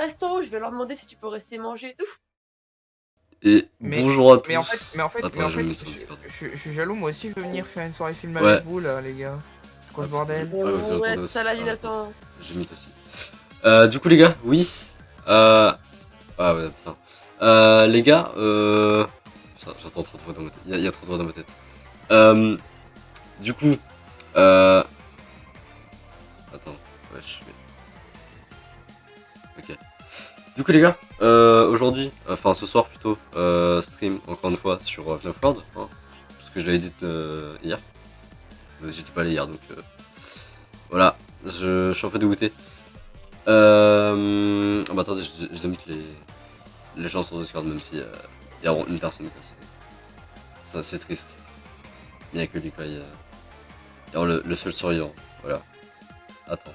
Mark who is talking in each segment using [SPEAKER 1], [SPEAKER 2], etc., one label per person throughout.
[SPEAKER 1] resto, je vais leur demander si tu peux rester manger et tout.
[SPEAKER 2] Et
[SPEAKER 3] Mais,
[SPEAKER 2] bonjour à tous.
[SPEAKER 3] mais en fait,
[SPEAKER 2] Attends, je vais me mettre sur le Discord.
[SPEAKER 3] je suis jaloux, moi aussi je veux venir faire une soirée film
[SPEAKER 2] Ouais.
[SPEAKER 3] avec vous là, les gars. C'est quoi ce bordel?
[SPEAKER 1] Mais
[SPEAKER 2] Ouais, parce que
[SPEAKER 1] ouais,
[SPEAKER 2] j'entendais
[SPEAKER 1] c'est
[SPEAKER 2] aussi.
[SPEAKER 1] ça la vie,
[SPEAKER 2] Ah,
[SPEAKER 1] Nathan.
[SPEAKER 2] j'ai mis aussi. Du coup, les gars, oui. Ah ouais, putain. Les gars, putain, j'entends trop de voix dans ma tête. Il y a trop de voix dans ma tête. Du coup, attends, wesh. Ok. Du coup, les gars, aujourd'hui, enfin ce soir plutôt, stream encore une fois sur FNAF World, hein, parce que je l'avais dit hier. J'étais pas allé hier, donc voilà, je suis un peu dégoûté. Ah bah attendez, je dois mettre les gens sur Discord, même si il y a une personne, quoi. C'est triste. Il n'y a que lui, quoi. Il y a le seul survivant, voilà. Attends.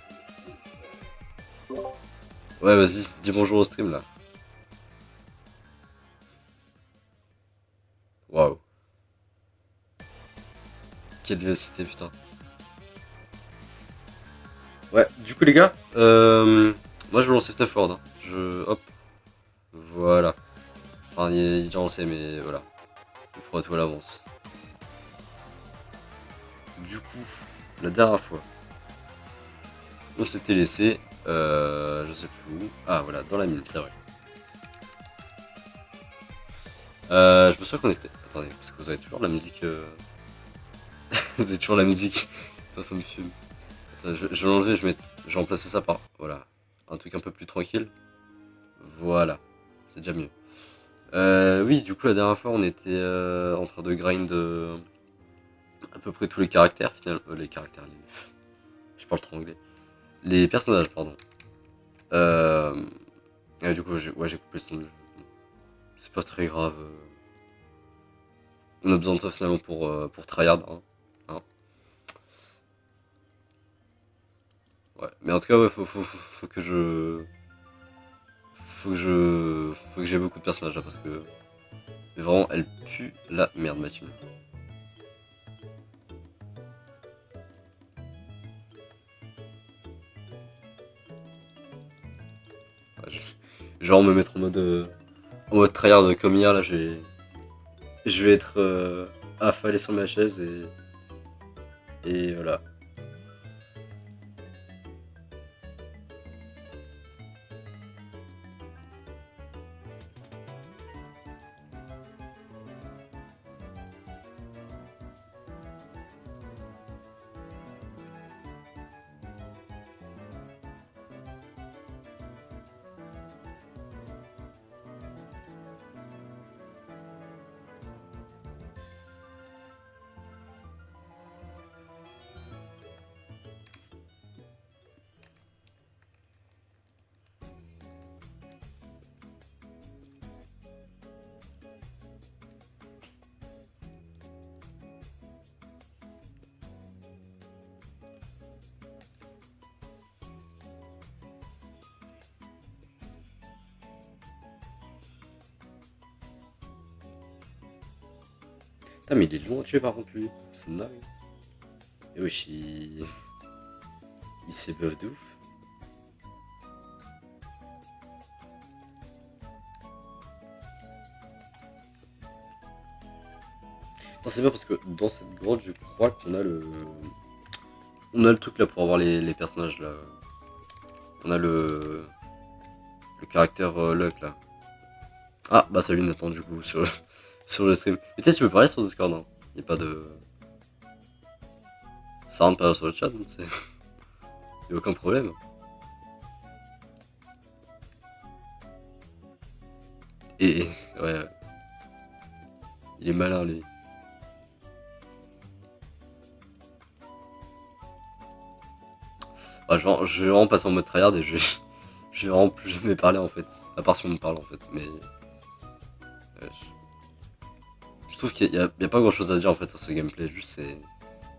[SPEAKER 2] Ouais, vas-y, dis bonjour au stream là. Waouh. Quelle vivacité, putain. Ouais, du coup les gars, moi je vais lancer FNAF World, hein. Hop, voilà. Enfin, il est déjà lancé, mais voilà. Il faudra tout à l'avance. Du coup, la dernière fois, on s'était laissé, je sais plus où. Ah voilà, dans la mine, c'est vrai. Je me souviens qu'on était... Attendez, parce que vous avez toujours la musique... vous avez toujours la musique. Putain, ça me fume. Attends, je vais l'enlever, je vais remplacer ça par... Voilà. Un truc un peu plus tranquille. Voilà. C'est déjà mieux. Oui, du coup, la dernière fois, on était en train de grind à peu près tous les caractères, finalement. Les caractères, je parle trop anglais. Les personnages, pardon. Du coup, j'ai coupé le son du jeu. C'est pas très grave. On a besoin de ça finalement pour tryhard. Hein. Ouais, mais en tout cas, ouais, faut que je. Faut que j'ai beaucoup de personnages là parce que. Vraiment, elle pue la merde, ma team. Ouais, je vais me mettre en mode tryhard comme hier là, je vais être affalé sur ma chaise et voilà. Putain, mais il est long à tuer par contre lui, c'est dingue. Et wesh, il s'est buff de ouf. C'est bien parce que dans cette grotte, je crois qu'on a le truc là pour avoir les personnages là. On a le caractère Luck là. Ah bah salut Nathan du coup sur sur le stream. Mais tu sais, tu peux parler sur Discord, hein. Y'a pas de... Ça rentre pas sur le chat, donc c'est... Y'a aucun problème. Et ouais, il est malin lui. Ah, je vais vraiment passer en mode tryhard et je vais vraiment plus jamais parler en fait. À part si on me parle en fait, mais... Je trouve qu'il y a pas grand chose à dire en fait sur ce gameplay, juste c'est...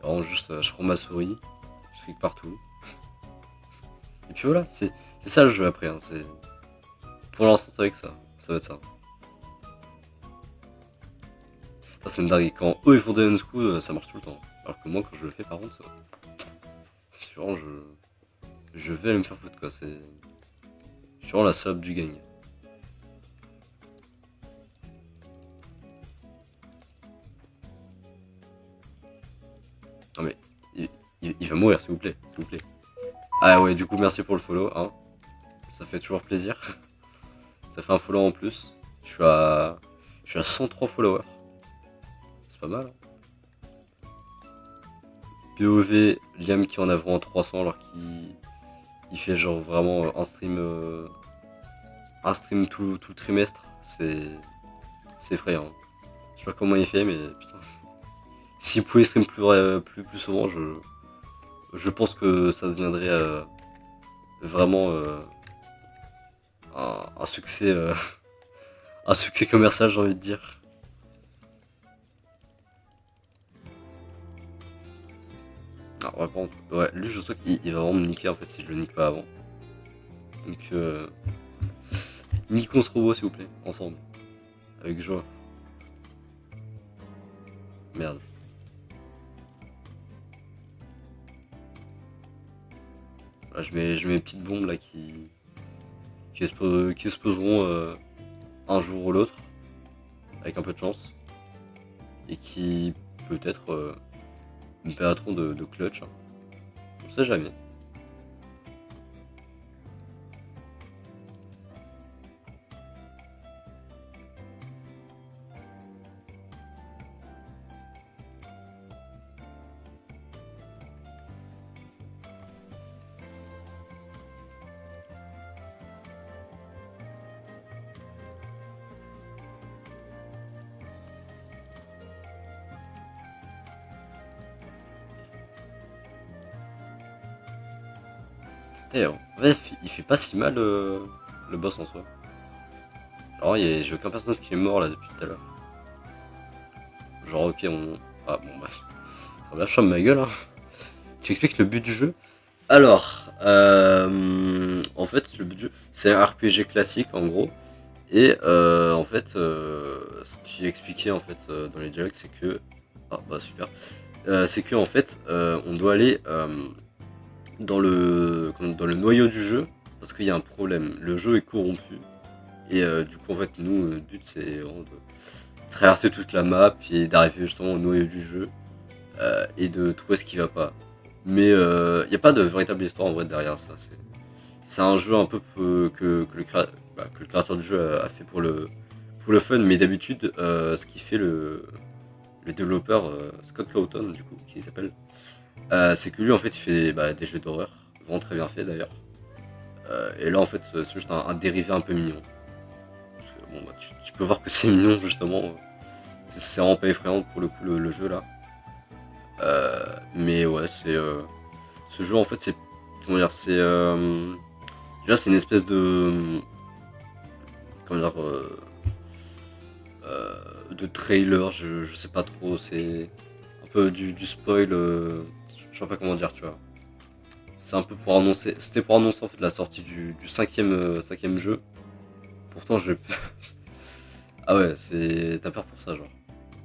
[SPEAKER 2] Vraiment juste, je prends ma souris, je clique partout. Et puis voilà, c'est ça le jeu après, hein, c'est... Pour l'instant c'est vrai que ça va être ça. Ça c'est une dingue, quand eux ils font des unschool, ça marche tout le temps. Alors que moi quand je le fais par contre, vraiment je vais aller me faire foutre quoi, c'est... Je suis vraiment la salope du gang. Non mais, il va mourir s'il vous plaît, s'il vous plaît. Ah ouais, du coup merci pour le follow, hein. Ça fait toujours plaisir. Ça fait un follow en plus. Je suis à 103 followers. C'est pas mal. Hein. POV, Liam qui en a vraiment 300 alors qu'il fait genre vraiment un stream tout le trimestre. C'est effrayant. Je sais pas comment il fait mais putain. S'il pouvait stream plus souvent, je pense que ça deviendrait vraiment un succès un succès commercial, j'ai envie de dire. Ah, ouais, par contre, ouais, lui je sais qu'il va vraiment me niquer en fait si je le nique pas avant. Donc niquons ce robot s'il vous plaît, ensemble. Avec joie. Merde. Là, je mets mes petites bombes là qui exploseront un jour ou l'autre, avec un peu de chance. Et qui peut-être me permettront de clutch. Hein. On sait jamais. Et en vrai, il fait pas si mal le boss en soi. Alors, j'ai aucun personnage qui est mort là depuis tout à l'heure. Genre, ok, on. Ah bon, bah. Ça va, je ferme ma gueule. Hein. Tu expliques le but du jeu? Alors, en fait, le but du jeu, c'est un RPG classique en gros. Et en fait, ce qui est expliqué en fait dans les dialogues, c'est que. Ah bah super. C'est que en fait, on doit aller dans le noyau du jeu parce qu'il y a un problème. Le jeu est corrompu et du coup en fait nous notre but c'est vraiment de traverser toute la map et d'arriver justement au noyau du jeu et de trouver ce qui va pas. Mais il n'y a pas de véritable histoire en vrai derrière ça. C'est un jeu un peu que le créateur du jeu a fait pour le fun, mais d'habitude ce qui fait le développeur Scott Cawthon du coup qui s'appelle c'est que lui en fait il fait des jeux d'horreur, vraiment très bien fait d'ailleurs. Et là en fait c'est juste un dérivé un peu mignon. Parce que, bon, tu peux voir que c'est mignon justement. C'est vraiment pas effrayant pour le coup le jeu là. Mais ouais ce jeu en fait c'est comment dire déjà c'est une espèce de comment dire de trailer, je sais pas trop, c'est un peu du spoil, je sais pas comment dire tu vois. C'est un peu pour annoncer. C'était pour annoncer en fait la sortie du cinquième jeu. Pourtant j'ai. Ah ouais, t'as peur pour ça genre.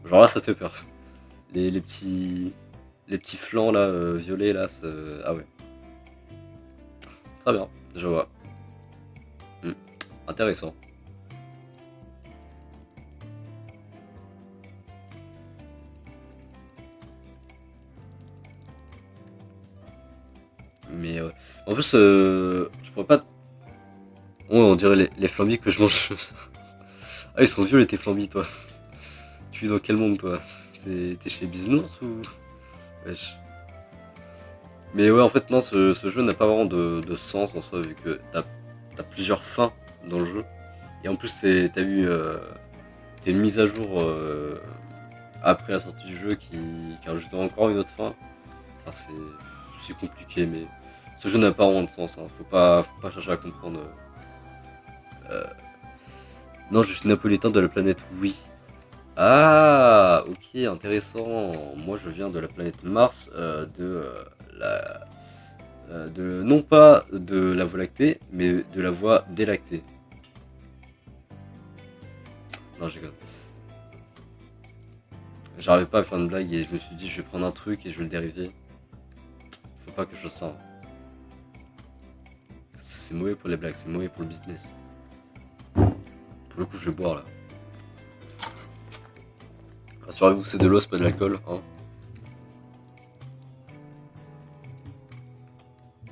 [SPEAKER 2] Genre là ça te fait peur. Les petits. Les petits flancs là, violets là, ah ouais. Très bien, je vois. Intéressant. Mais en plus, je pourrais pas. Ouais, on dirait les flambis que je mange. Ah, ils sont vieux tes flambis, toi. Tu vis dans quel monde, toi? T'es chez Bisounours ou. Wesh. Mais ouais, en fait, non, ce jeu n'a pas vraiment de sens en soi, vu que t'as plusieurs fins dans le jeu. Et en plus, t'as une mise à jour après la sortie du jeu qui rajoute encore une autre fin. Enfin, c'est compliqué, mais ce jeu n'a pas vraiment de sens. Hein. Faut pas chercher à comprendre. Non, je suis napolitain de la planète Oui. Ah, ok, intéressant. Moi, je viens de la planète Mars, non pas de la Voie lactée, mais de la Voie délactée. Non, je rigole. J'arrivais pas à faire une blague et je me suis dit, je vais prendre un truc et je vais le dériver. Faut pas que je fasse ça. Hein. c'est mauvais pour les blagues, c'est mauvais pour le business. Pour le coup, je vais boire là. Rassurez-vous, c'est de l'eau, c'est pas de l'alcool, hein.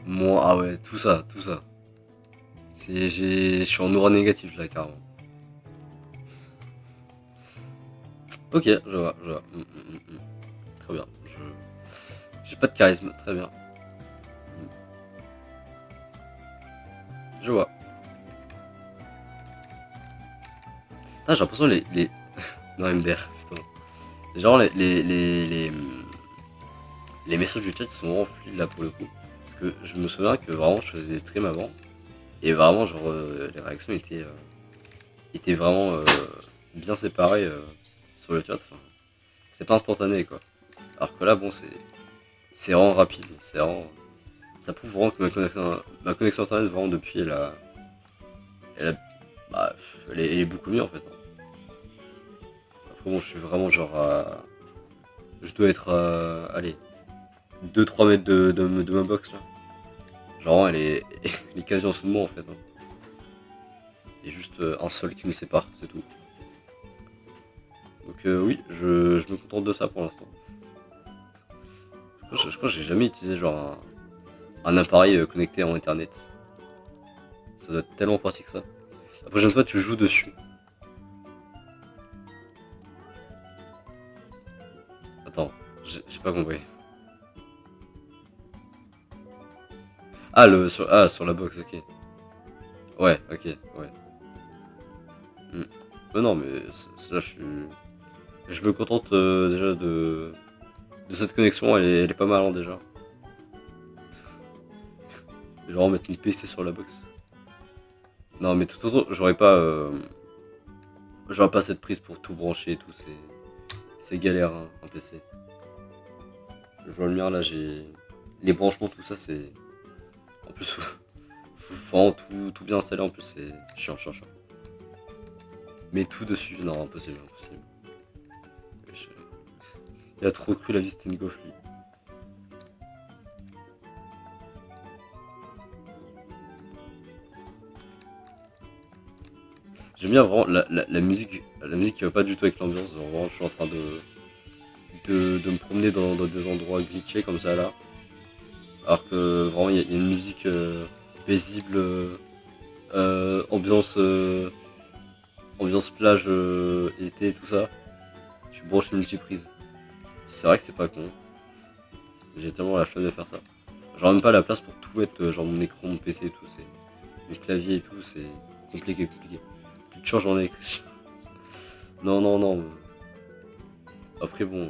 [SPEAKER 2] Moi, ah ouais, tout ça, tout ça. Je suis en aura négatif là, carrément. Ok, je vois, je vois. Très bien. J'ai pas de charisme, très bien. Je vois. Ah, j'ai l'impression les... Non, MDR, putain. Genre les messages du chat sont vraiment fluides là pour le coup. Parce que je me souviens que vraiment je faisais des streams avant. Et vraiment genre les réactions étaient vraiment bien séparées sur le chat. Enfin, c'est pas instantané quoi. Alors que là bon c'est vraiment rapide. C'est vraiment. Ça prouve vraiment que ma connexion internet vraiment depuis bah, elle est beaucoup mieux en fait. Après bon je suis vraiment genre à. Je dois être à. Allez. 2-3 mètres de ma box là. Genre elle est, elle est quasi en dessous de moi en fait. Hein. Il y a juste un sol qui nous sépare, c'est tout. Donc oui, je me contente de ça pour l'instant. Je crois que j'ai jamais utilisé genre un appareil connecté en internet. Ça doit être tellement pratique ça. La prochaine fois tu joues dessus. Attends, j'ai pas compris. Ah, sur la box, ok. Ouais, ok, ouais. Mais non, mais là, je me contente déjà de cette connexion, elle est pas mal hein, déjà. Genre mettre une PC sur la box. Non, mais de toute façon, j'aurais pas cette prise pour tout brancher et tout, c'est galère hein, un PC. Je vois le mien là, j'ai les branchements, tout ça, c'est. En plus, faut vraiment tout bien installer en plus, c'est chiant. Mais tout dessus, non, impossible. Il a trop cru la vie c'était une gaufre lui. J'aime bien vraiment la musique qui va pas du tout avec l'ambiance. Genre vraiment je suis en train de me promener dans des endroits glitchés comme ça là. Alors que vraiment il y a une musique paisible, ambiance plage, été tout ça. Tu branches une multiprise. C'est vrai que c'est pas con. J'ai tellement la flemme de faire ça. Genre même pas la place pour tout mettre, genre mon écran, mon PC et tout, c'est. Mon clavier et tout, c'est compliqué. Tu te changes en électricien. Non. Après bon.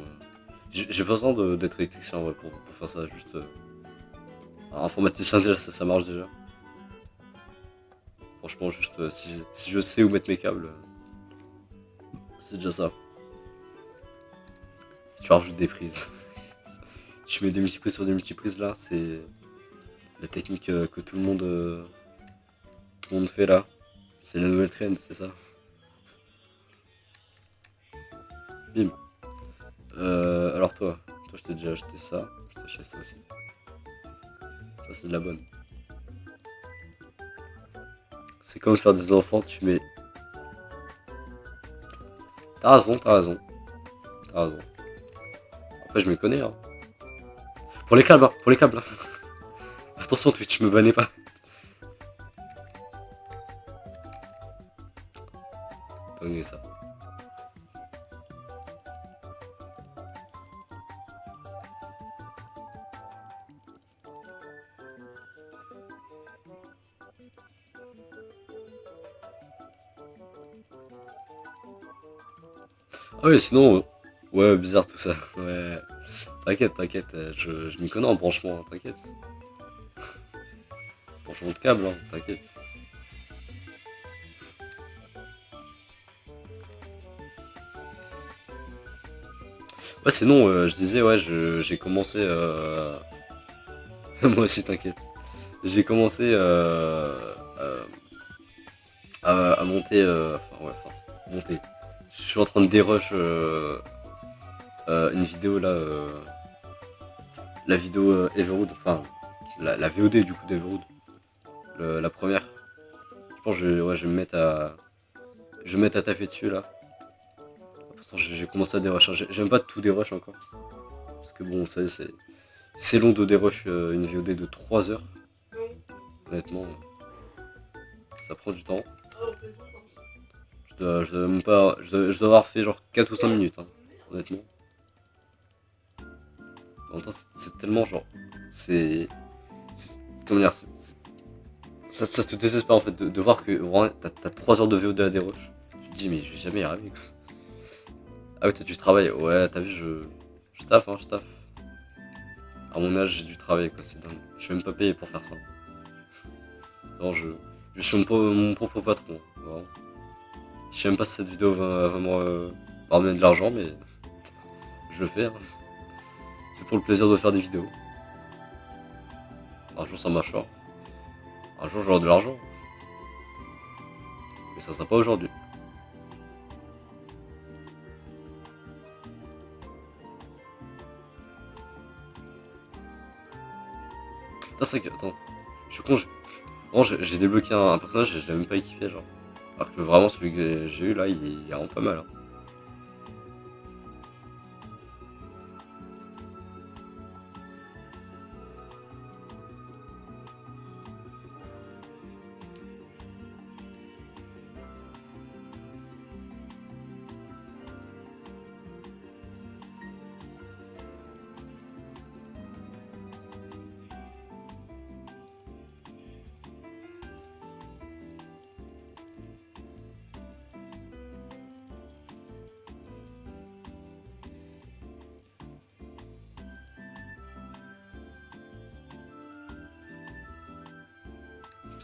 [SPEAKER 2] J'ai pas besoin d'être électricien en vrai, pour faire ça, juste. Informaticien déjà, ça marche déjà. Franchement, juste si je sais où mettre mes câbles, c'est déjà ça. Tu rajoutes des prises. Tu mets des multiprises sur des multiprises là, c'est la technique que tout le monde fait là. C'est la nouvelle trend, c'est ça. Bim. Alors toi je t'ai déjà acheté ça. Je t'ai acheté ça aussi. Ça c'est de la bonne. C'est comme faire des enfants, tu mets. T'as raison. Après je me connais hein. Pour les câbles. Hein. Attention Twitch, me bannez pas. Donnez ça. Ah oui, sinon, ouais, bizarre tout ça. Ouais, t'inquiète, je m'y connais en branchement, hein, t'inquiète. Branchement de câble, hein, t'inquiète. Ouais, sinon, je disais, ouais, j'ai commencé. Moi aussi, t'inquiète. J'ai commencé à monter. Monter. Je suis en train de dérush une vidéo là. La vidéo Everwood, enfin, la VOD du coup d'Everwood. La première. Je pense que ouais, je vais me mettre à. Je vais me mettre à taffer dessus là. Pourtant j'ai commencé à dérush. J'aime pas tout dérush encore. Parce que bon, ça c'est long de dérush une VOD de 3 heures. Honnêtement, ça prend du temps. Je dois même pas. Je dois avoir fait genre 4 ou 5 minutes, hein, honnêtement. En même temps, c'est tellement genre. Comment dire, ça te désespère en fait de voir que vraiment t'as 3 heures de VOD à dérush. Tu te dis, mais je vais jamais y arriver quoi. Ah ouais, t'as du travail. Ouais, t'as vu, je taffe, hein, je taffe. À mon âge, j'ai du travail quoi, c'est dingue. Je suis même pas payé pour faire ça. Non, je suis mon propre patron. Vraiment. Je sais même pas si cette vidéo va vraiment ramener de l'argent, mais je le fais. Hein. C'est pour le plaisir de faire des vidéos. Un jour ça marchera. Un jour j'aurai de l'argent. Mais ça sera pas aujourd'hui. Putain, c'est que. Attends. Je suis con. J'ai débloqué un personnage et je l'ai même pas équipé, genre. Alors que vraiment, celui que j'ai eu là, il est vraiment pas mal. Hein.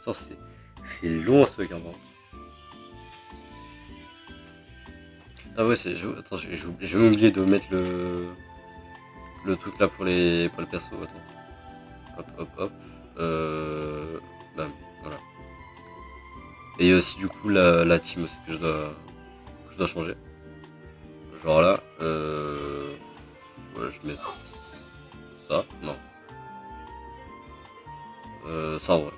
[SPEAKER 2] Putain, c'est long à ce truc, hein, par contre. Ah ouais, attends, j'ai même oublié de mettre le truc là pour le perso. Attends. Hop, hop, hop. Bam, voilà. Et il y a aussi du coup la team aussi que je dois changer. Genre là, ouais, je mets ça. Non. Ça en vrai.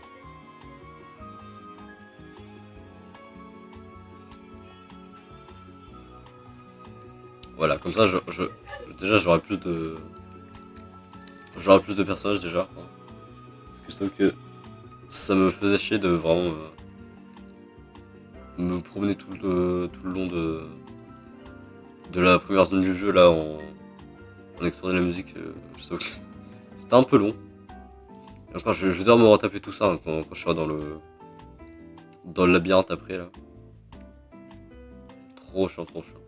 [SPEAKER 2] Voilà, comme ça, déjà j'aurai plus de personnages déjà. Hein. Parce que je trouve que ça me faisait chier de vraiment me promener tout le long de la première zone du jeu là en explorant la musique. Je sais que c'était un peu long. Et encore, je vais devoir me retaper tout ça hein, quand je serai dans le labyrinthe après là. Trop chiant, trop chiant.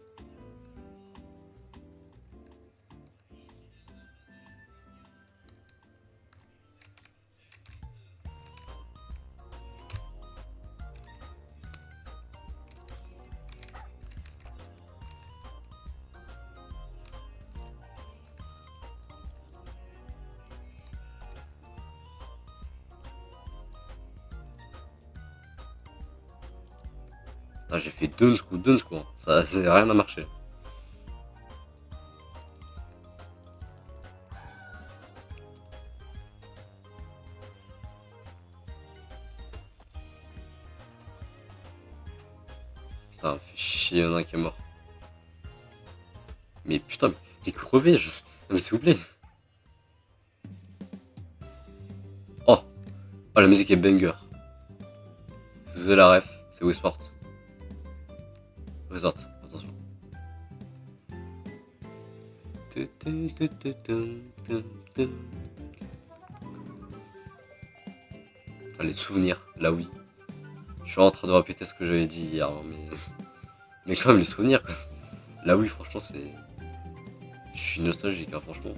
[SPEAKER 2] Ah, j'ai fait Duns coup, hein. Ça n'a rien à marcher. Putain, fait chier, y'en a un qui est mort. Mais putain, mais crevé, non mais s'il vous plaît. Oh, oh la musique est banger. Si vous avez la ref, c'est Westport. Resort, attention. Ah, les souvenirs, là oui. Je suis en train de répéter ce que j'avais dit hier, hein, mais quand même les souvenirs. Quoi. Là oui, franchement, c'est. Je suis nostalgique, hein, franchement.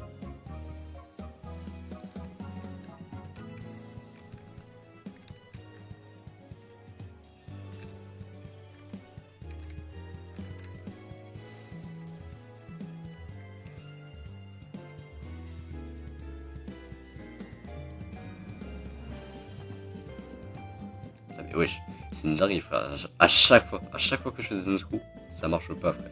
[SPEAKER 2] Ah mais wesh, c'est une dinguerie frère. À chaque fois que je fais des unscrews, ça marche pas frère.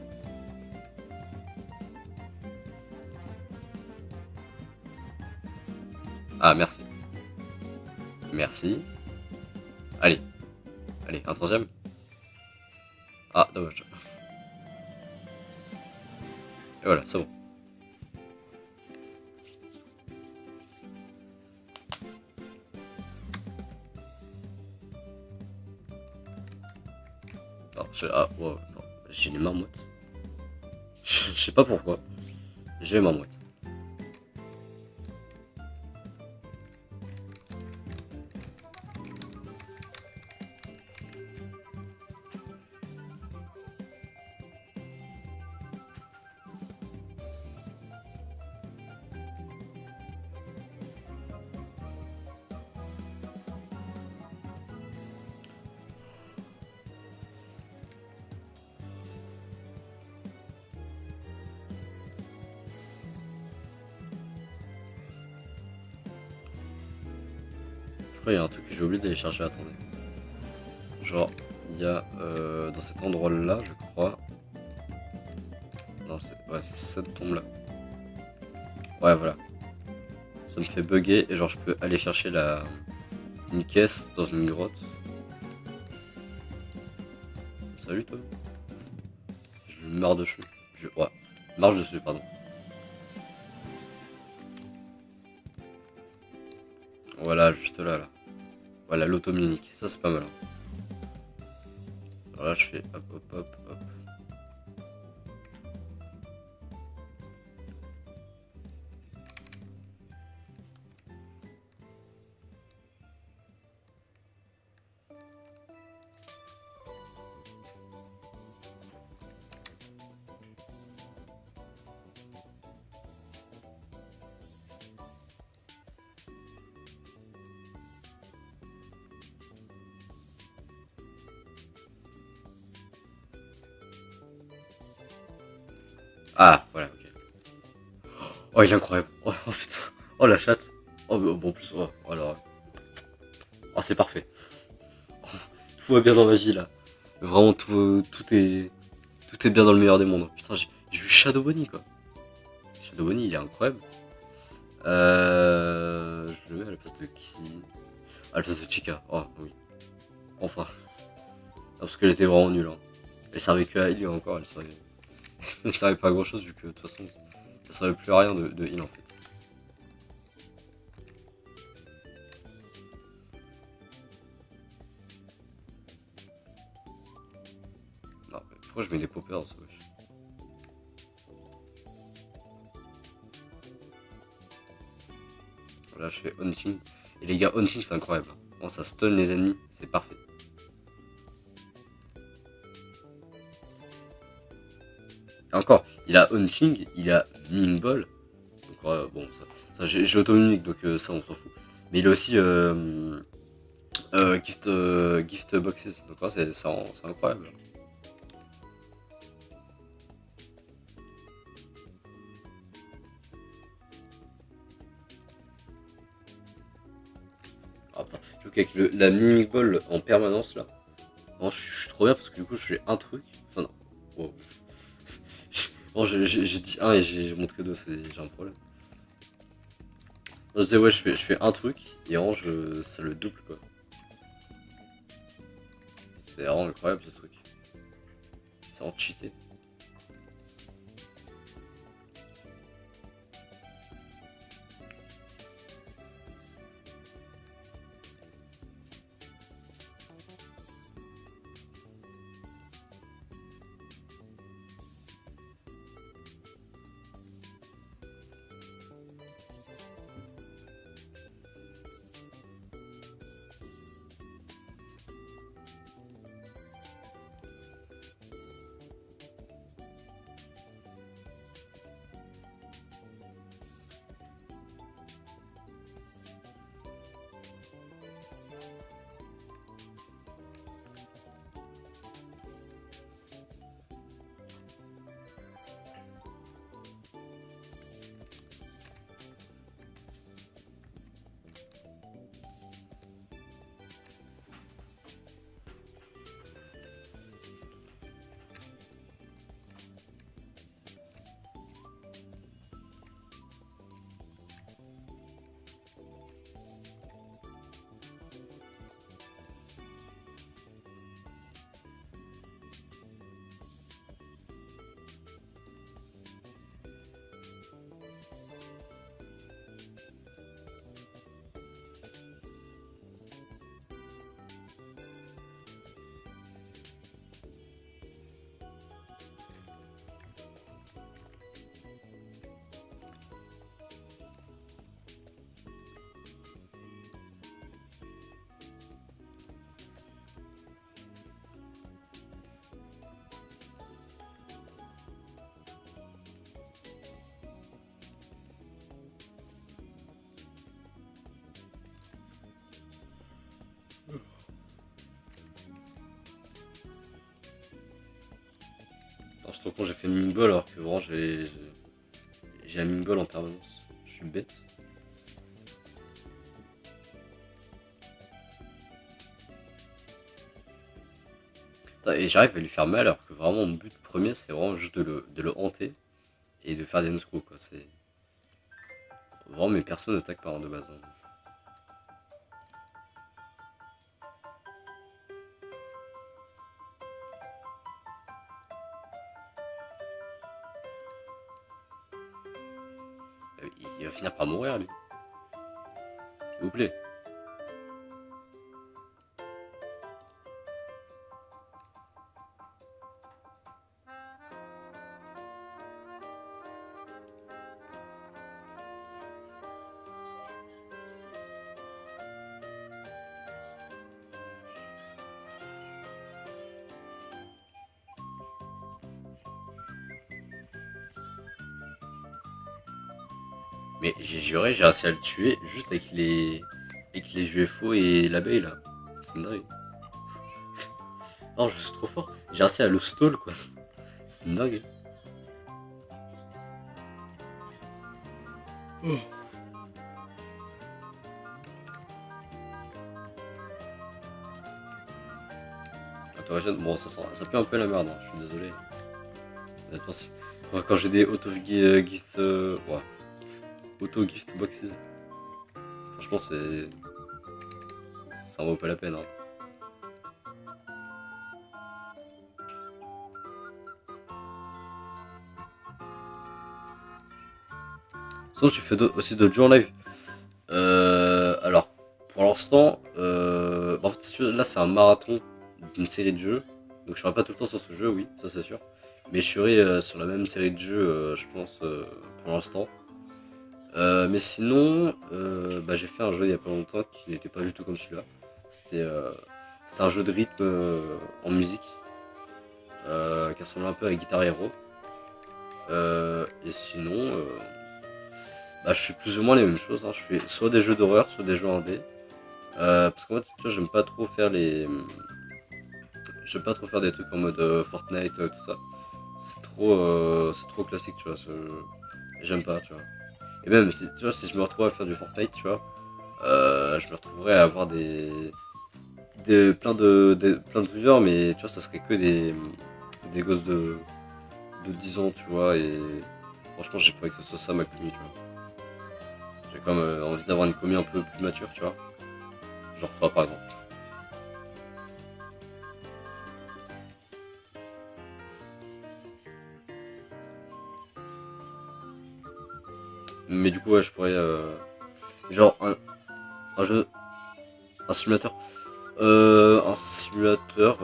[SPEAKER 2] Ah merci. Merci. Allez. Allez, un troisième. Ah, dommage. Et voilà, c'est bon. Non, ah, wow, non. J'ai les marmottes. Je sais pas pourquoi. J'ai les marmottes. Je crois qu'il y a un truc que j'ai oublié d'aller chercher, attendez. Genre, il y a dans cet endroit-là, je crois. Non, c'est cette tombe-là. Ouais, voilà. Ça me fait bugger et genre je peux aller chercher une caisse dans une grotte. Salut toi. Je lui marre dessus. Ouais, marche dessus, pardon. Voilà, juste là, là. Voilà, l'automunique. Ça, c'est pas mal. Hein. Alors là, je fais hop, hop, hop, hop. Ah, voilà, ok. Oh, il est incroyable. Oh, oh, putain. Oh, la chatte. Oh, bon, en plus, oh, alors. Oh, c'est parfait. Oh, tout va bien dans ma vie, là. Vraiment, tout est bien dans le meilleur des mondes. Putain, j'ai vu Shadow Bonnie, quoi. Shadow Bonnie, il est incroyable. Je le mets à la place de qui? À la place de Chica. Oh, oui. Enfin. Ah, parce qu'elle était vraiment nulle. Hein. Elle servait que à heal encore. Elle servait pas à grand chose, vu que de toute façon, ça servait plus à rien de heal en fait. Non, mais pourquoi je mets des poppers wesh. Là, je fais hunting. Et les gars, hunting, c'est incroyable. Quand ça stun les ennemis, c'est parfait. Et encore, il a hunting, il a ming ball. Donc, bon, ça j'ai auto-unique, donc ça, on s'en fout. Mais il a aussi gift boxes. Donc, ouais, c'est incroyable. Ah, putain, je joue avec la Mimic Ball en permanence là. Non, je suis trop bien parce que du coup je fais un truc. Enfin non. Wow. Bon, j'ai dit un et j'ai montré deux, j'ai un problème. Non, ouais, je fais un truc et ça le double quoi. C'est vraiment incroyable ce truc. C'est vraiment cheaté. Je trouve con, j'ai fait une ming ball alors que vraiment j'ai un ming ball en permanence. Je suis bête. Putain, et j'arrive à lui faire mal alors que vraiment mon but premier c'est vraiment juste de le hanter et de faire des no-screw quoi. C'est vraiment mes persos n'attaquent pas de base. Hein. Il va finir par mourir lui. S'il vous plaît. Mais j'ai juré, j'ai réussi à le tuer juste avec les UFO et l'abeille là. C'est une dingue. Oh, je suis trop fort. J'ai réussi à le stall quoi. C'est une dingue. Oh. Autorégène, bon ça pue un peu la merde, hein, je suis désolé. Honnêtement, quand j'ai des auto-gift ouais. Auto-gift boxes, franchement ça en vaut pas la peine. Hein. Sinon, tu fais aussi d'autres jeux en live. Alors, pour l'instant, en fait, si tu veux, là c'est un marathon d'une série de jeux. Donc je serai pas tout le temps sur ce jeu, oui, ça c'est sûr. Mais je serai sur la même série de jeux, je pense, pour l'instant. Mais sinon, j'ai fait un jeu il y a pas longtemps qui n'était pas du tout comme celui-là. C'est un jeu de rythme en musique qui ressemble un peu à Guitar Hero. Et sinon, je fais plus ou moins les mêmes choses. Hein. Je fais soit des jeux d'horreur, soit des jeux indés. Parce qu'en fait, tu vois, j'aime pas trop faire j'aime pas trop faire des trucs en mode Fortnite, tout ça. C'est trop classique, tu vois. J'aime pas, tu vois. Et même si, tu vois, si je me retrouve à faire du Fortnite, tu vois, je me retrouverais à avoir plein de viewers, mais tu vois, ça serait que des gosses de 10 ans, tu vois, et franchement, j'ai pas que ce soit ça ma commu, tu vois. J'ai quand même envie d'avoir une commu un peu plus mature, tu vois. Genre toi, par exemple. Mais du coup, ouais, je pourrais. Genre, un jeu. Un simulateur. Un simulateur.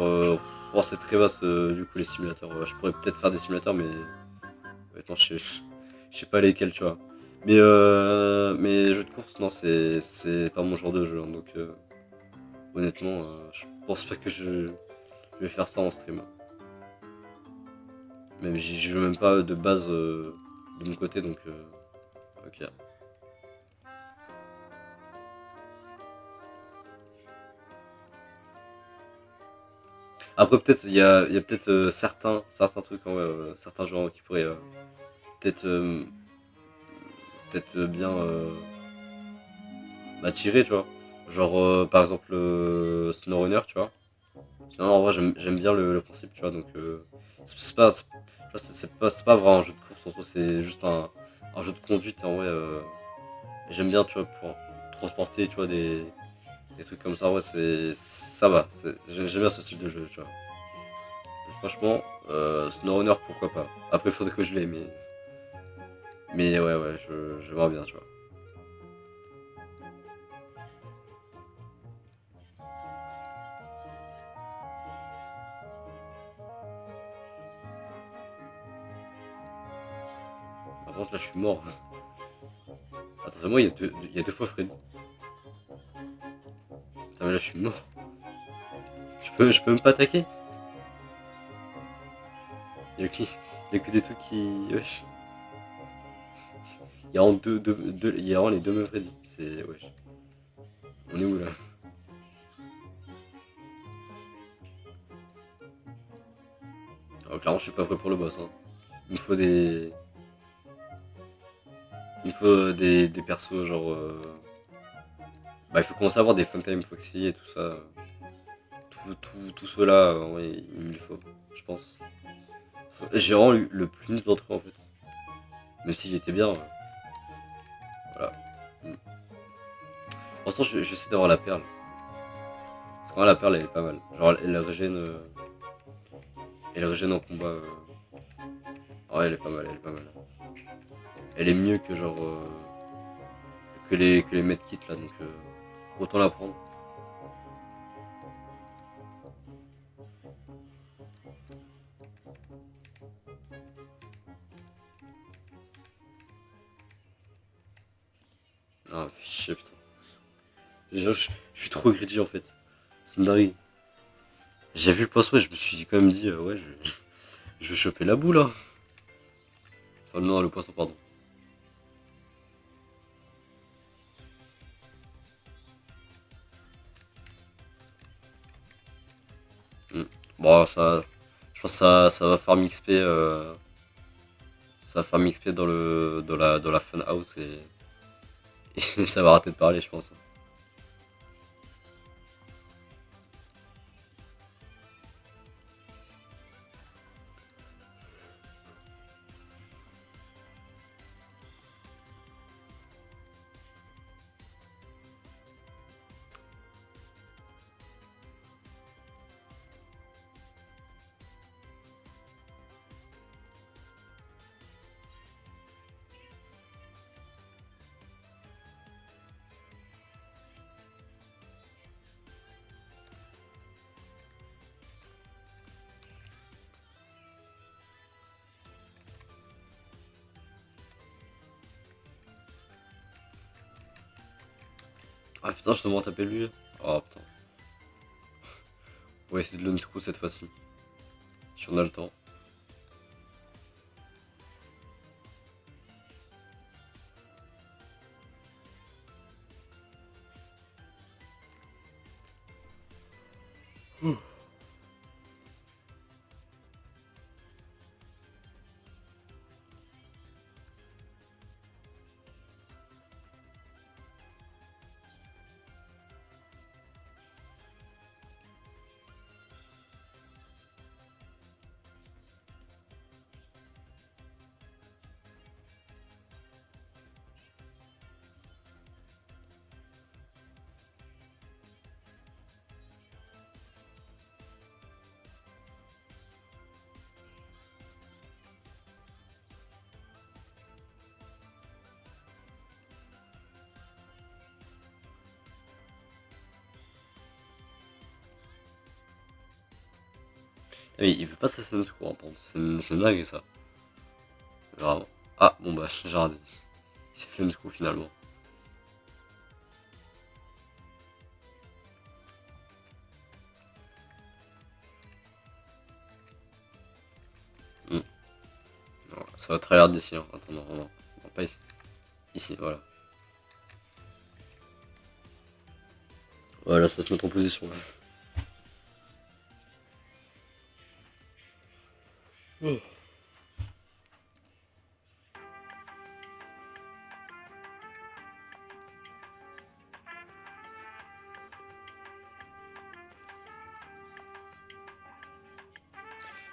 [SPEAKER 2] Oh, c'est très vaste, du coup, les simulateurs. Je pourrais peut-être faire des simulateurs, mais. Honnêtement, je sais pas lesquels, tu vois. Mais jeux de course, non, c'est pas mon genre de jeu. Hein, donc, honnêtement, je pense pas que je vais faire ça en stream. Même, je veux même pas de base de mon côté, donc. Ok. Après, peut-être, il y a peut-être certains trucs, hein, ouais, certains genres qui pourraient peut-être bien m'attirer, tu vois. Genre, par exemple, SnowRunner, tu vois. Sinon, en vrai, j'aime bien le principe, tu vois. Donc, c'est pas vraiment un jeu de course en soi, c'est juste un jeu de conduite. Et en vrai, j'aime bien, tu vois, pour transporter, tu vois, des trucs comme ça. En vrai, ça va. J'aime bien ce style de jeu, tu vois. Franchement, SnowRunner, pourquoi pas. Après, il faudrait que je l'aie, mais ouais, j'aimerais bien, tu vois. Par contre, là, je suis mort. Attends, moi, il y a deux fois Freddy. Putain, mais là, je suis mort. Je peux même pas attaquer. Il y a que des trucs qui. Wesh. Il y a en il y a vraiment les deux meufs Freddy. C'est. Wesh. On est où là? Alors, clairement, je suis pas prêt pour le boss. Hein. Il me faut des. Il me faut des persos genre. Bah, il faut commencer à avoir des Funtime Foxy et tout ça. Tout cela, ouais, il me le faut, je pense. J'ai vraiment le plus nul d'entre eux en fait. Même s'il était bien. Voilà. Mm. Pour l'instant, j'essaie d'avoir la perle. Parce que vraiment, la perle, elle est pas mal. Genre, elle régène en combat. Ouais, elle est pas mal, elle est pas mal. Elle est mieux que genre. Que les medkits là, donc autant la prendre. Ah, fichier, putain. Genre, je suis trop greedy en fait. C'est une dinguerie. J'ai vu le poisson et je me suis quand même dit, ouais, je vais choper la boule là. Enfin, non, le poisson, pardon. Hmm. Bon, ça, je pense que ça va farm XP, ça va farm XP dans la fun house et ça va arrêter de parler, je pense. Ah putain, je demande taper lui. Oh putain. On va essayer de l'unscrew cette fois-ci. Si on a le temps. Ah, mais il veut pas cesser de secours, par contre. C'est une dingue ça. Vraiment. Ah, bon bah, j'ai raté. Il s'est fait une secours finalement. Hmm. Non, ça va tryhard d'ici. Hein. Attends, non, non, non, pas ici. Ici, voilà. Voilà, ça va se mettre en position là. Oh.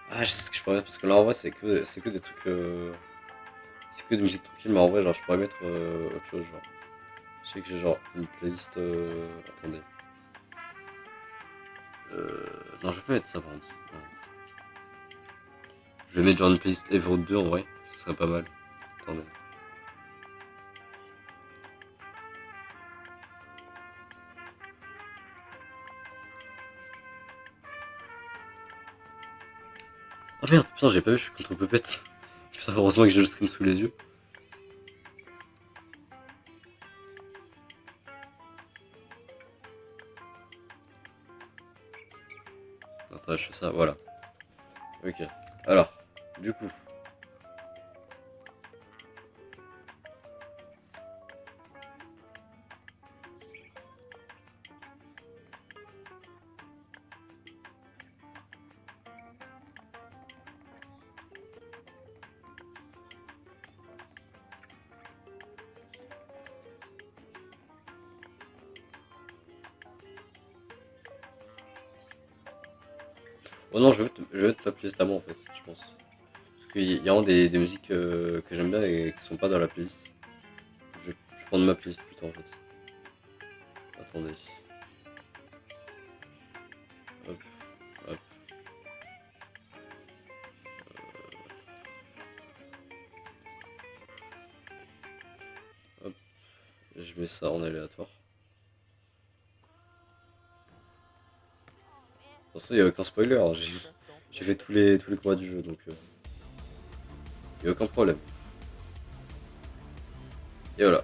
[SPEAKER 2] Ah, je sais ce que je pourrais mettre parce que là en vrai, c'est que des trucs. C'est que des musiques tranquilles, mais en vrai, genre, je pourrais mettre autre chose. Genre. Je sais que j'ai genre une playlist. Attendez. Non, je vais pas mettre ça par contre. Non. Je vais mettre genre une playlist Evo 2 en vrai, ce serait pas mal. Attendez. Oh merde, putain, j'ai pas vu, je suis contre Puppet. Putain, heureusement que j'ai le stream sous les yeux. Attends, je fais ça, voilà. Ok. Alors, du coup. Oh non, je vais te ma playlist à moi en fait, je pense. Parce qu'il y a vraiment des musiques que j'aime bien et qui sont pas dans la playlist. Je vais prendre ma playlist plutôt en fait. Attendez. Hop, hop, hop. Je mets ça en aléatoire. Attention, il n'y a aucun spoiler, hein, j'ai fait tous les combats du jeu donc il n'y a aucun problème. Et voilà,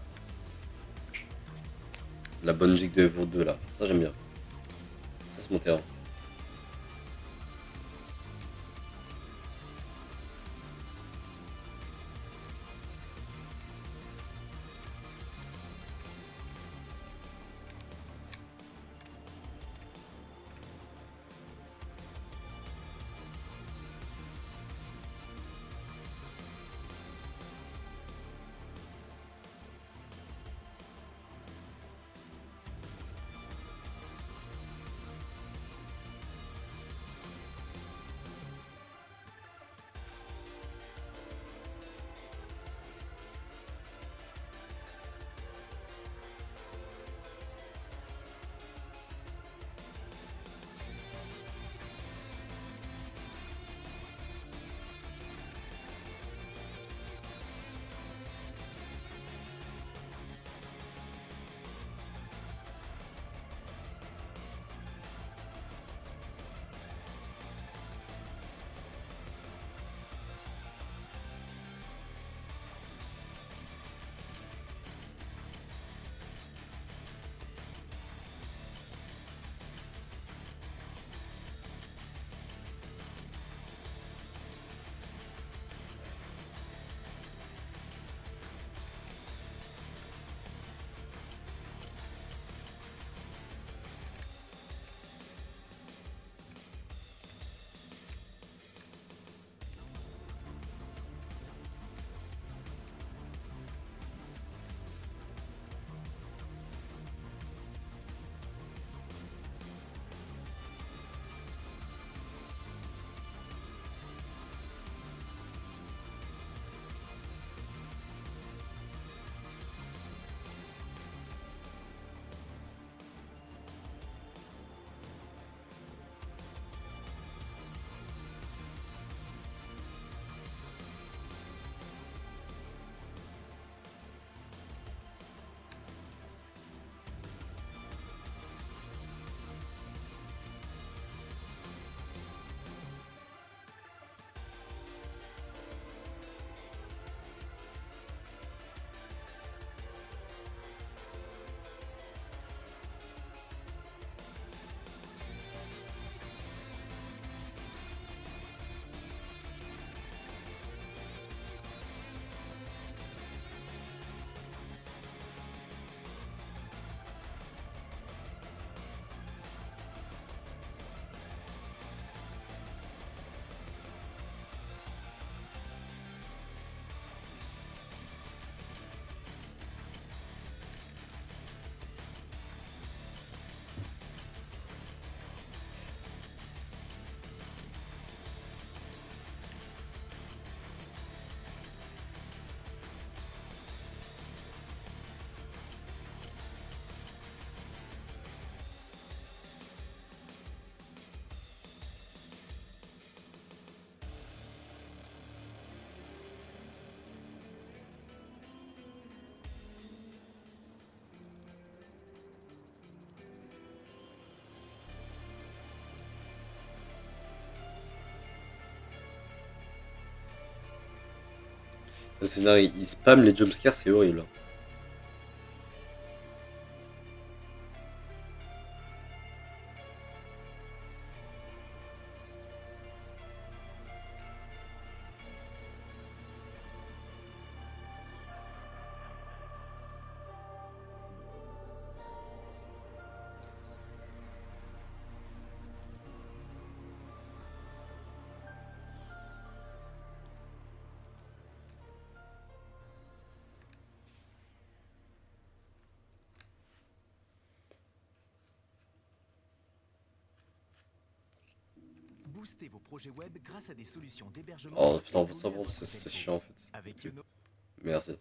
[SPEAKER 2] la bonne musique de Evo 2 là, ça j'aime bien. Ça c'est mon terrain. Le scénario il spam les jumpscares, c'est horrible.
[SPEAKER 4] booster vos projets web grâce à des solutions d'hébergement.
[SPEAKER 2] Oh putain,
[SPEAKER 4] qui
[SPEAKER 2] ça
[SPEAKER 4] évoluent à
[SPEAKER 2] bon,
[SPEAKER 4] votre
[SPEAKER 2] c'est
[SPEAKER 4] tempo.
[SPEAKER 2] chiant en fait.
[SPEAKER 4] Avec Yono,
[SPEAKER 2] Merci.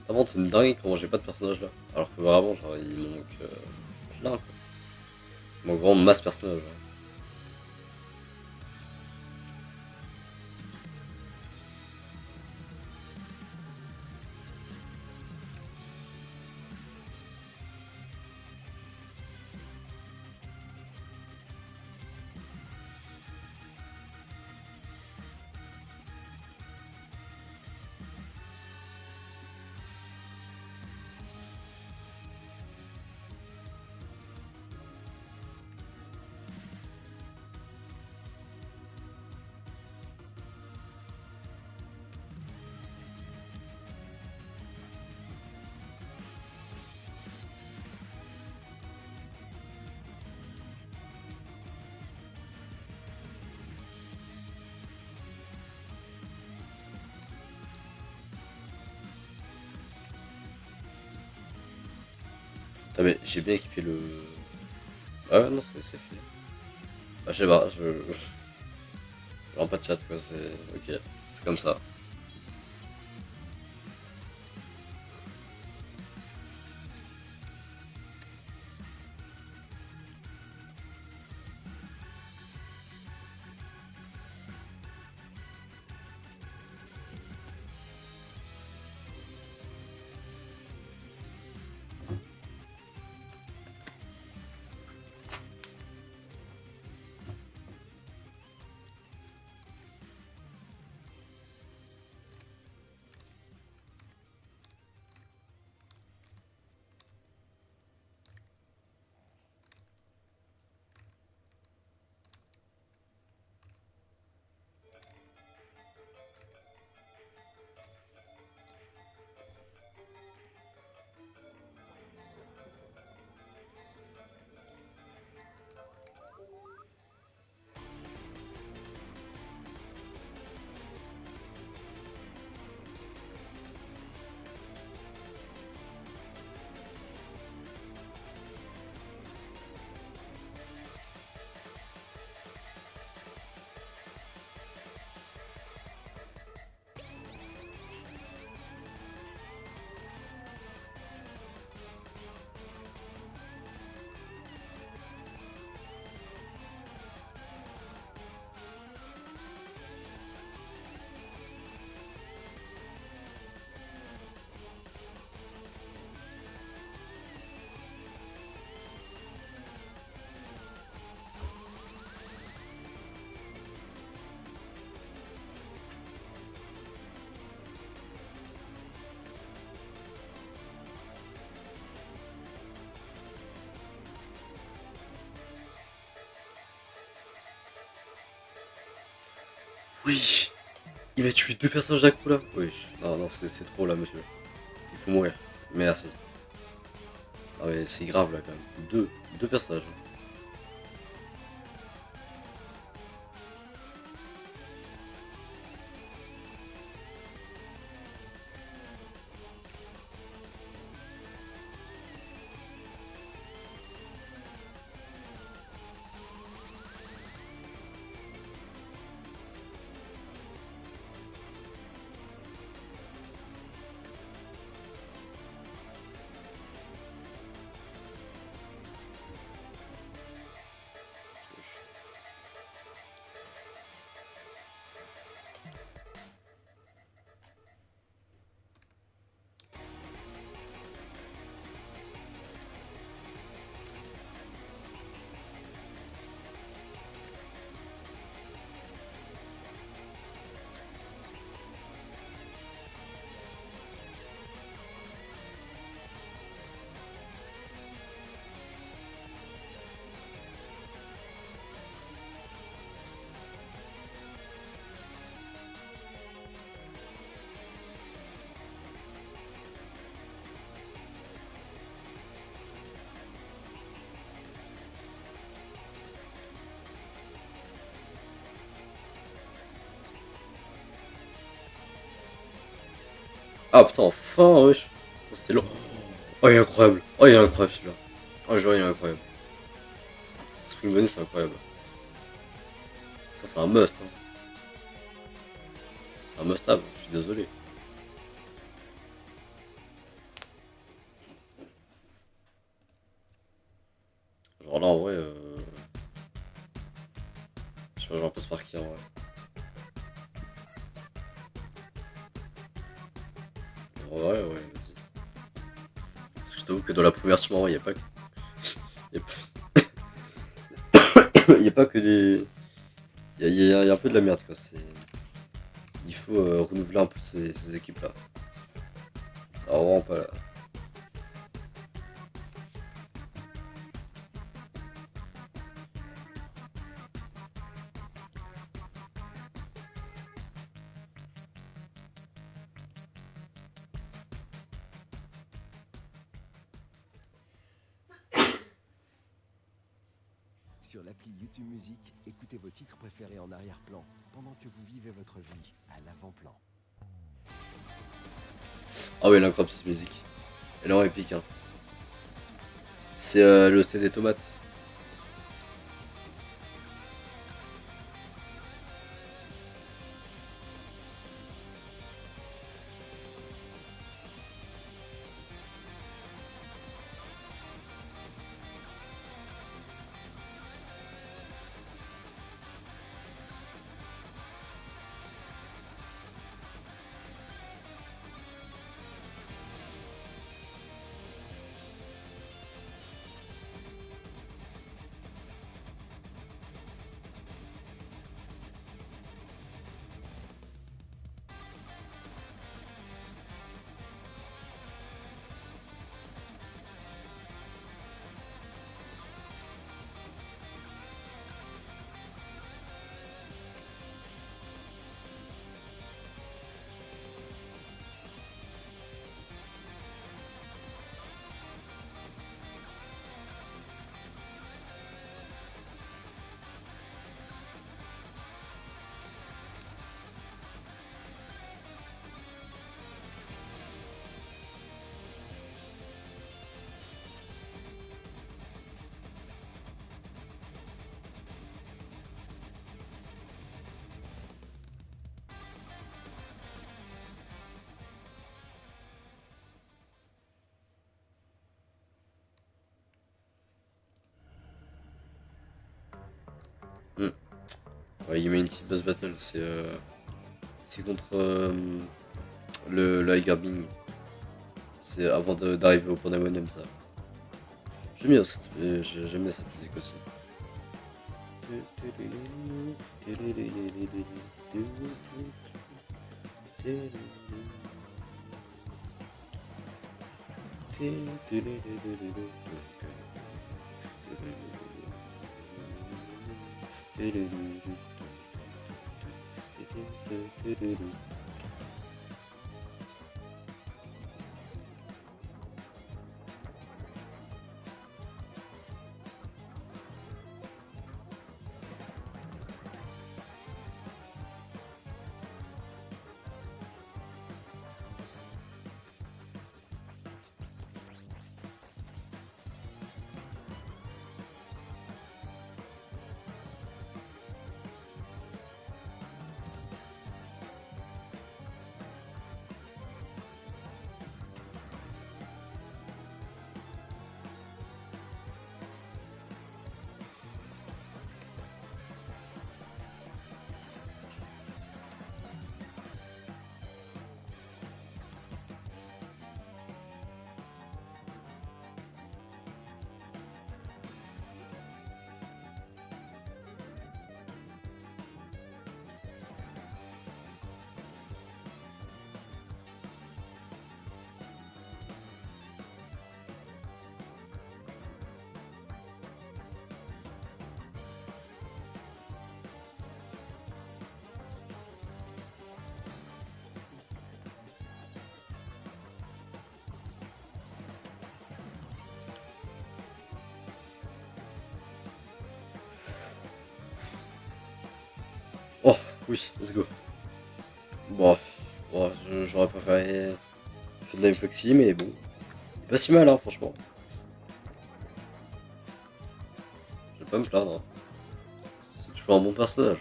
[SPEAKER 2] Par contre, c'est une dingue comment j'ai pas de personnage là. Alors que vraiment, genre, il me manque plein quoi. Il manque vraiment masse personnage. Hein. Putain, mais j'ai bien équipé le. Ah ouais, non, c'est fait. Ah, je sais pas, genre pas de chat quoi, c'est. Ok, c'est comme ça. Oui. Il m'a tué 2 personnages d'un coup là. Oui. Non, non, c'est trop là, monsieur. Il faut mourir. Merci. Ah ouais, c'est grave là quand même. Deux personnages. Ah putain, enfin, wesh. Ça, c'était long. Oh, il est incroyable. Oh, il est incroyable celui-là. Oh, genre, il est incroyable. Spring Bunny, c'est incroyable. Ça, c'est un must. Hein. C'est un must-have, je suis désolé. Genre là, en vrai, je sais pas, j'en passe par qui en vrai. En vrai, ouais, vas-y. Parce que je t'avoue que dans la première team, en vrai, il n'y a pas que. Il y a pas que des. Il y a un peu de la merde, quoi. Il faut renouveler un peu ces équipes-là. Ça va vraiment pas.
[SPEAKER 4] Sur l'appli YouTube Music, écoutez vos titres préférés en arrière-plan pendant que vous vivez votre vie à l'avant-plan.
[SPEAKER 2] Ah ouais, elle est incroyable cette musique. Elle est vraiment épique, hein. C'est le stade des tomates. Hmm. Ouais, Humanity Boss Battle, c'est contre le High Bing. C'est avant d'arriver au Pandemonium, ça. J'aime bien cette musique aussi. Oh, oui, let's go. Bon, j'aurais préféré faire de la Foxy, mais bon. Pas si mal, hein, franchement. Je vais pas me plaindre. Hein. C'est toujours un bon personnage.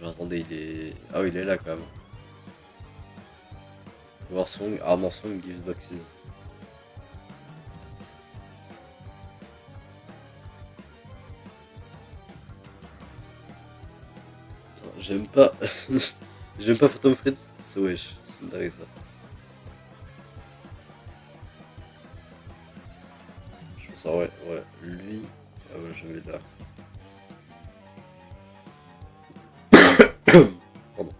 [SPEAKER 2] Hein. Attendez, il est... Ah oui, il est là, quand même. Warsong, Armor Song gives boxes. J'aime pas. J'aime pas Phantom Fred. C'est wesh, c'est dingue ça. Je pense ça, ouais. Lui. Ah ouais, je vais là. Pardon.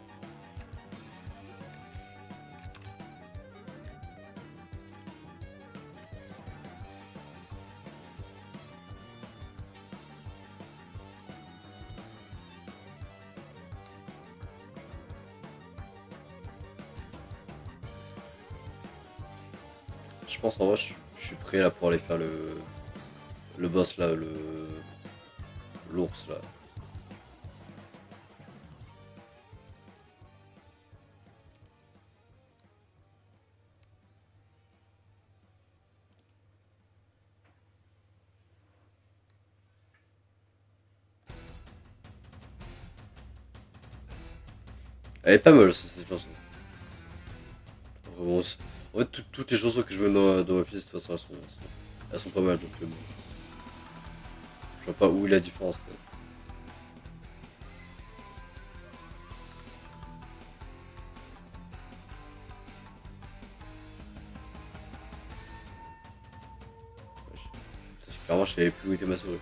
[SPEAKER 2] Je pense en vrai, je suis prêt là pour aller faire le boss là, l'ours là. Elle est pas mal cette chanson. Vraiment, en fait, toutes les chansons que je mets dans ma playlist, de toute façon, elles sont pas mal. Donc, bon. Je vois pas où est la différence. Quoi. Clairement, je savais plus où était ma souris.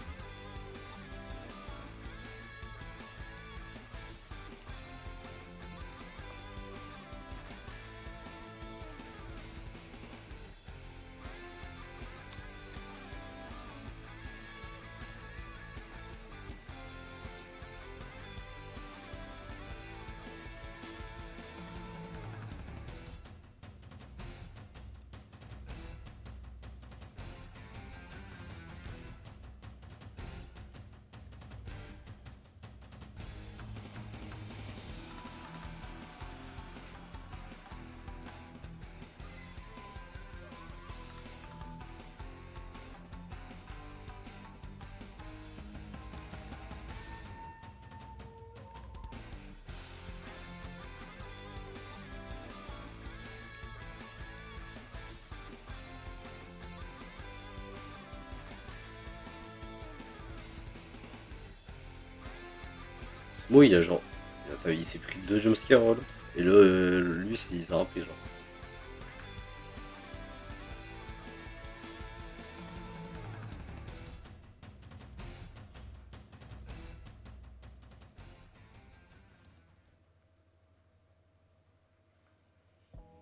[SPEAKER 2] Moi, il y a genre. Attends, il s'est pris 2 jumpscares l'autre. Et lui, il s'est rappelé genre.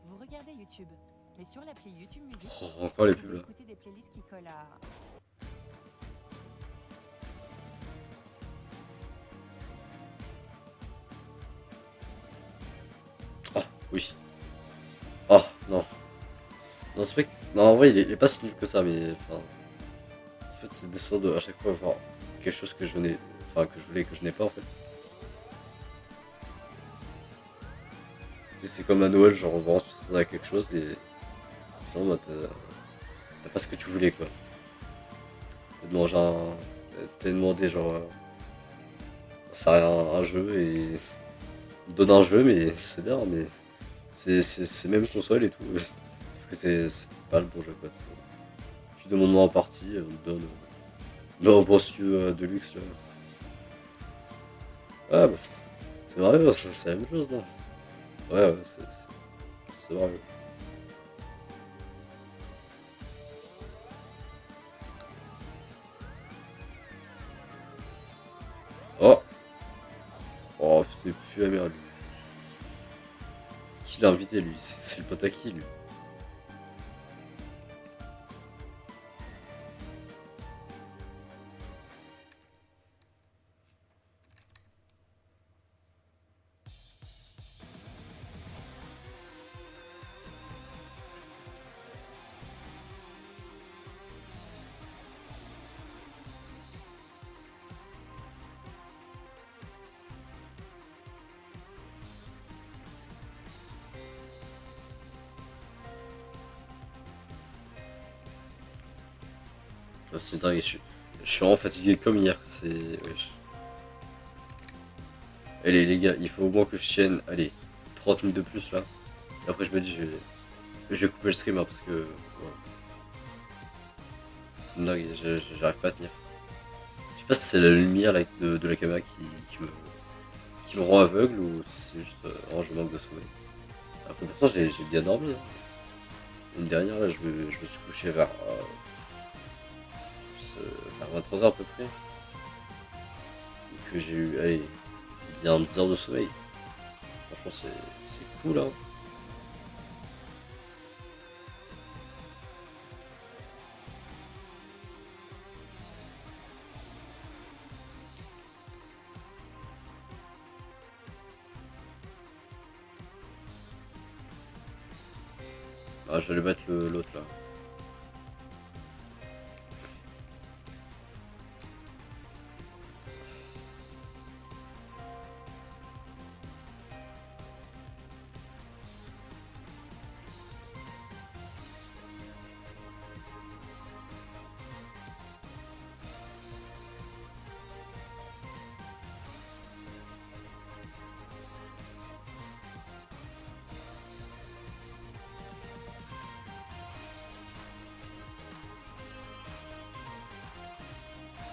[SPEAKER 5] Vous regardez YouTube. Mais sur l'appli YouTube Music,
[SPEAKER 2] Oh, encore les
[SPEAKER 5] vous
[SPEAKER 2] pubs
[SPEAKER 5] pouvez
[SPEAKER 2] là.
[SPEAKER 5] écouter des playlists qui collent à...
[SPEAKER 2] Oh, oui. Oh, non. Non, c'est pas que... Non, en vrai, il est pas si nul que ça, mais... Enfin... En fait, c'est des sortes de... À chaque fois, voir quelque chose que je n'ai... Enfin, que je voulais et que je n'ai pas, en fait. C'est comme à Noël, genre, vraiment, tu t'attendais à quelque chose et... Finalement, bah, t'as pas ce que tu voulais, quoi. T'as demandé T'as demandé, genre... Ça un jeu et... On te donne un jeu, mais c'est bien, mais... C'est même console et tout. Parce que c'est pas le bon jeu, quoi. Tu demandes moi en partie, on te donne... Non, bon, si tu veux, de luxe, là. Ah, bah, c'est vrai, c'est la même chose, non? Ouais, ouais, c'est vrai. Oh! Oh, c'est plus la merde, lui. Qui l'a invité, lui? C'est le pote à qui, lui? Oh, c'est dingue, je suis vraiment fatigué comme hier. C'est. Wesh. Allez, les gars, il faut au moins que je tienne, allez, 30 minutes de plus là. Et après, je me dis, je vais couper le stream hein, parce que. Ouais. C'est une dingue, j'arrive pas à tenir. Je sais pas si c'est la lumière là, de la caméra qui me rend aveugle ou si c'est juste. Oh, je manque de sommeil. Après, pourtant, j'ai bien dormi. Hein. Une dernière, là, je me suis couché vers 23h à peu près. Que j'ai eu, allez, bien 10 heures de sommeil. Franchement, c'est cool, hein. Ah, je vais mettre l'autre là.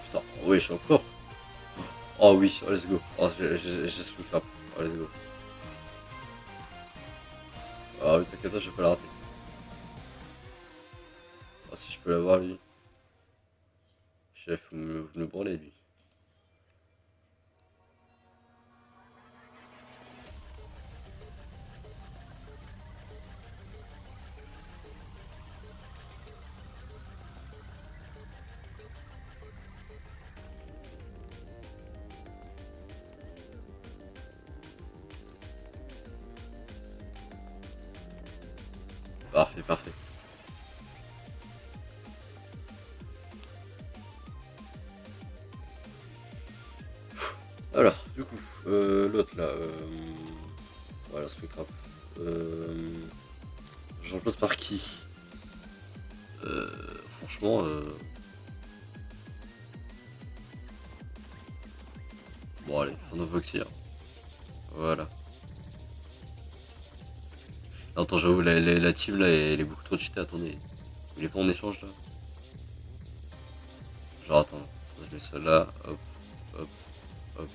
[SPEAKER 2] Putain, oui, je suis encore. Oh oui, oh, let's go. Oh, j'ai split clap. Oh, let's go. Ah oui, t'inquiète pas, je vais pas la rater. Ah, si je peux l'avoir, lui. Chef, vous me branlez, lui. Parfait, parfait. Alors, du coup, l'autre là, voilà, Spectrap. Je remplace par qui? Franchement, bon allez, Fandovoxy là. Voilà. Non, attends, j'avoue, la team là, elle est beaucoup trop cheatée, attendez. Il est pas en échange là? Genre, attends, ça, je mets ça là, hop, hop, hop.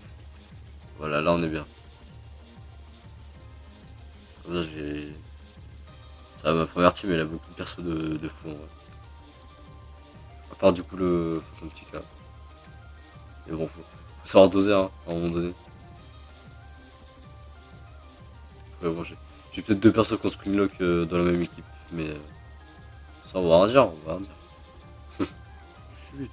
[SPEAKER 2] Voilà, là on est bien. Comme ça, j'ai. Ça, ma première team, elle a beaucoup de persos de fou en vrai. À part du coup le Phantom Petit là. Mais bon, faut savoir doser hein, à un moment donné. Après, bon, j'ai peut-être deux persos qui ont Springlock dans la même équipe. Mais ça, on va rien dire, on va rien dire. Chut.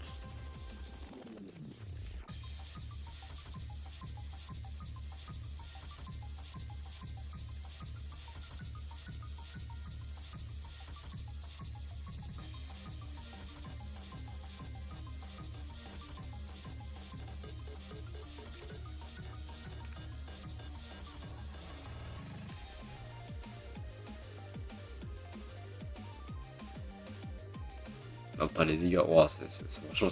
[SPEAKER 2] Ah, putain, les dégâts, ouah, franchement,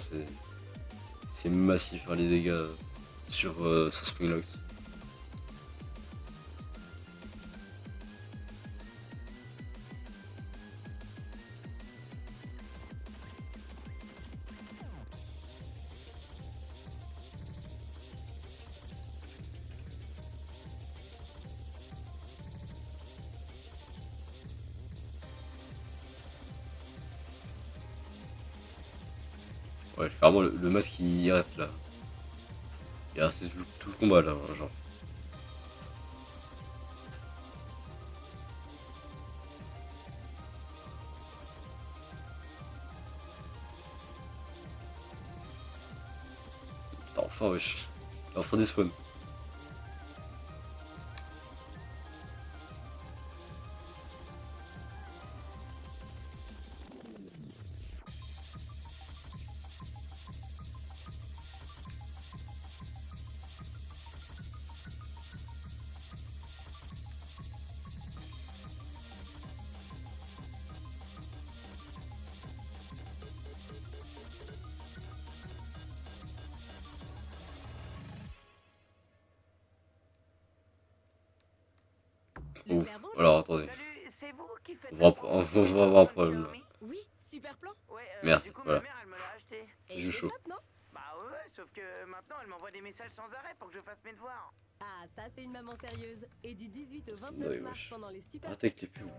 [SPEAKER 2] c'est massif, hein, les dégâts sur Springlock. Ouais, clairement, le masque il reste là. Il est resté tout le combat là, genre. Putain, enfin, wesh. Enfin, des spawns. Ouf.
[SPEAKER 5] Leclerc, bonjour.
[SPEAKER 2] Alors, attendez.
[SPEAKER 6] Salut, c'est vous qui faites
[SPEAKER 2] On va,
[SPEAKER 6] la promo
[SPEAKER 2] on va avoir un problème là.
[SPEAKER 6] Xiaomi
[SPEAKER 5] Oui, super plan.
[SPEAKER 6] Ouais,
[SPEAKER 2] Merde,
[SPEAKER 6] du coup,
[SPEAKER 2] voilà.
[SPEAKER 6] ma mère, elle me l'a acheté.
[SPEAKER 5] Et
[SPEAKER 2] J'ai
[SPEAKER 5] c'est
[SPEAKER 2] chaud.
[SPEAKER 5] top, non?
[SPEAKER 6] Bah ouais, sauf que maintenant, elle m'envoie des messages sans arrêt pour que je fasse mes devoirs.
[SPEAKER 5] Ah, ça c'est une maman sérieuse. Et du 18 au
[SPEAKER 2] C'est
[SPEAKER 5] 29
[SPEAKER 2] dingue,
[SPEAKER 5] mars
[SPEAKER 2] wesh.
[SPEAKER 5] pendant les super...
[SPEAKER 2] Arrêtez avec les pubs.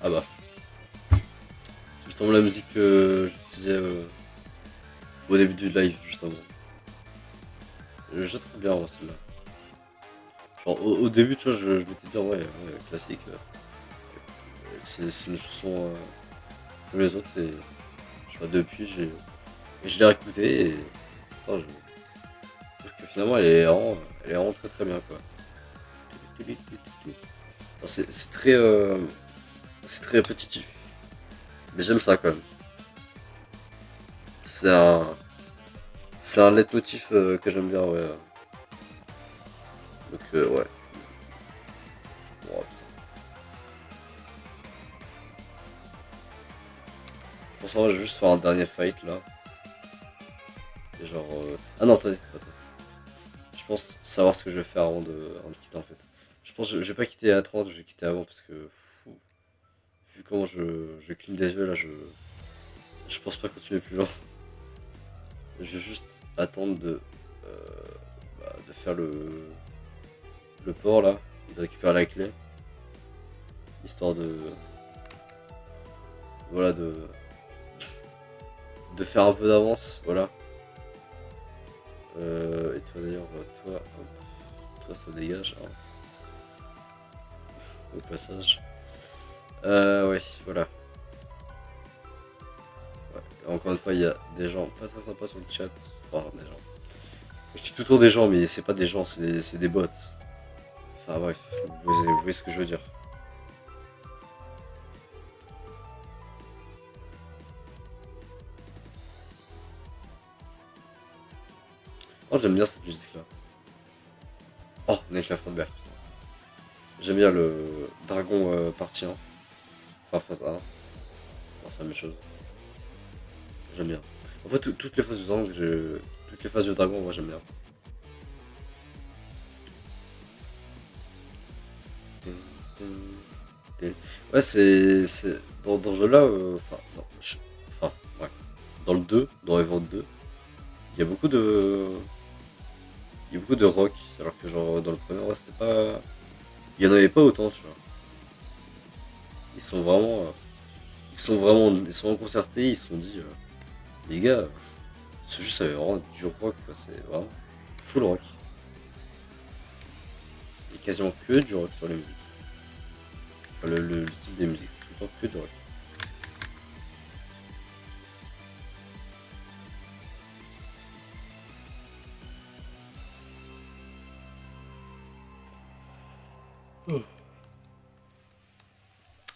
[SPEAKER 2] Ah bah. Justement la musique que j'utilisais au début du live, justement. Je trouve bien moi, celle-là. Genre au début, tu vois, je m'étais dit ouais, classique. C'est une chanson comme les autres et je vois depuis je l'ai réécoutée et putain, je trouve que finalement elle est vraiment très très bien quoi. Alors, c'est très répétitif. Mais j'aime ça quand même. C'est un c'est un leitmotiv que j'aime bien ouais. Donc ouais. Bon, pour ça, je vais juste faire un dernier fight là. Et genre. Ah non, attends. Je pense savoir ce que je vais faire avant de quitter en fait. Je pense que je vais pas quitter à 30, je vais quitter avant parce que. Vu comment je cligne des yeux là, je pense pas continuer plus loin. Je vais juste attendre de faire le port là, de récupérer la clé. Histoire de. Voilà, de faire un peu d'avance, voilà. Et toi d'ailleurs, toi ça dégage hein, au passage. Ouais, voilà. Ouais. Et encore une fois, il y a des gens pas très sympas sur le chat. Enfin, des gens. Je suis tout autour des gens, mais c'est pas des gens, c'est des bots. Enfin bref, vous voyez ce que je veux dire. Oh, j'aime bien cette musique là. Oh, Nekla Frontberg. J'aime bien le dragon partie 1. Enfin, phase 1. Non, c'est la même chose. J'aime bien. En fait, toutes les phases du dragon, toutes les phases du dragon, moi j'aime bien. Ouais, dans ce jeu-là, enfin, ouais. Dans le 2, dans Evoque 2, il y a beaucoup de. Il y a beaucoup de rock, alors que genre dans le premier, ouais, c'était pas. Il y en avait pas autant, tu vois. Ils sont vraiment. Ils sont concertés, ils se sont dit. Les gars, ce jeu ça avait vraiment du rock, quoi. C'est vraiment full rock. Il y a quasiment que du rock sur les musiques. Enfin, le style des musiques, c'est tout le temps que du rock.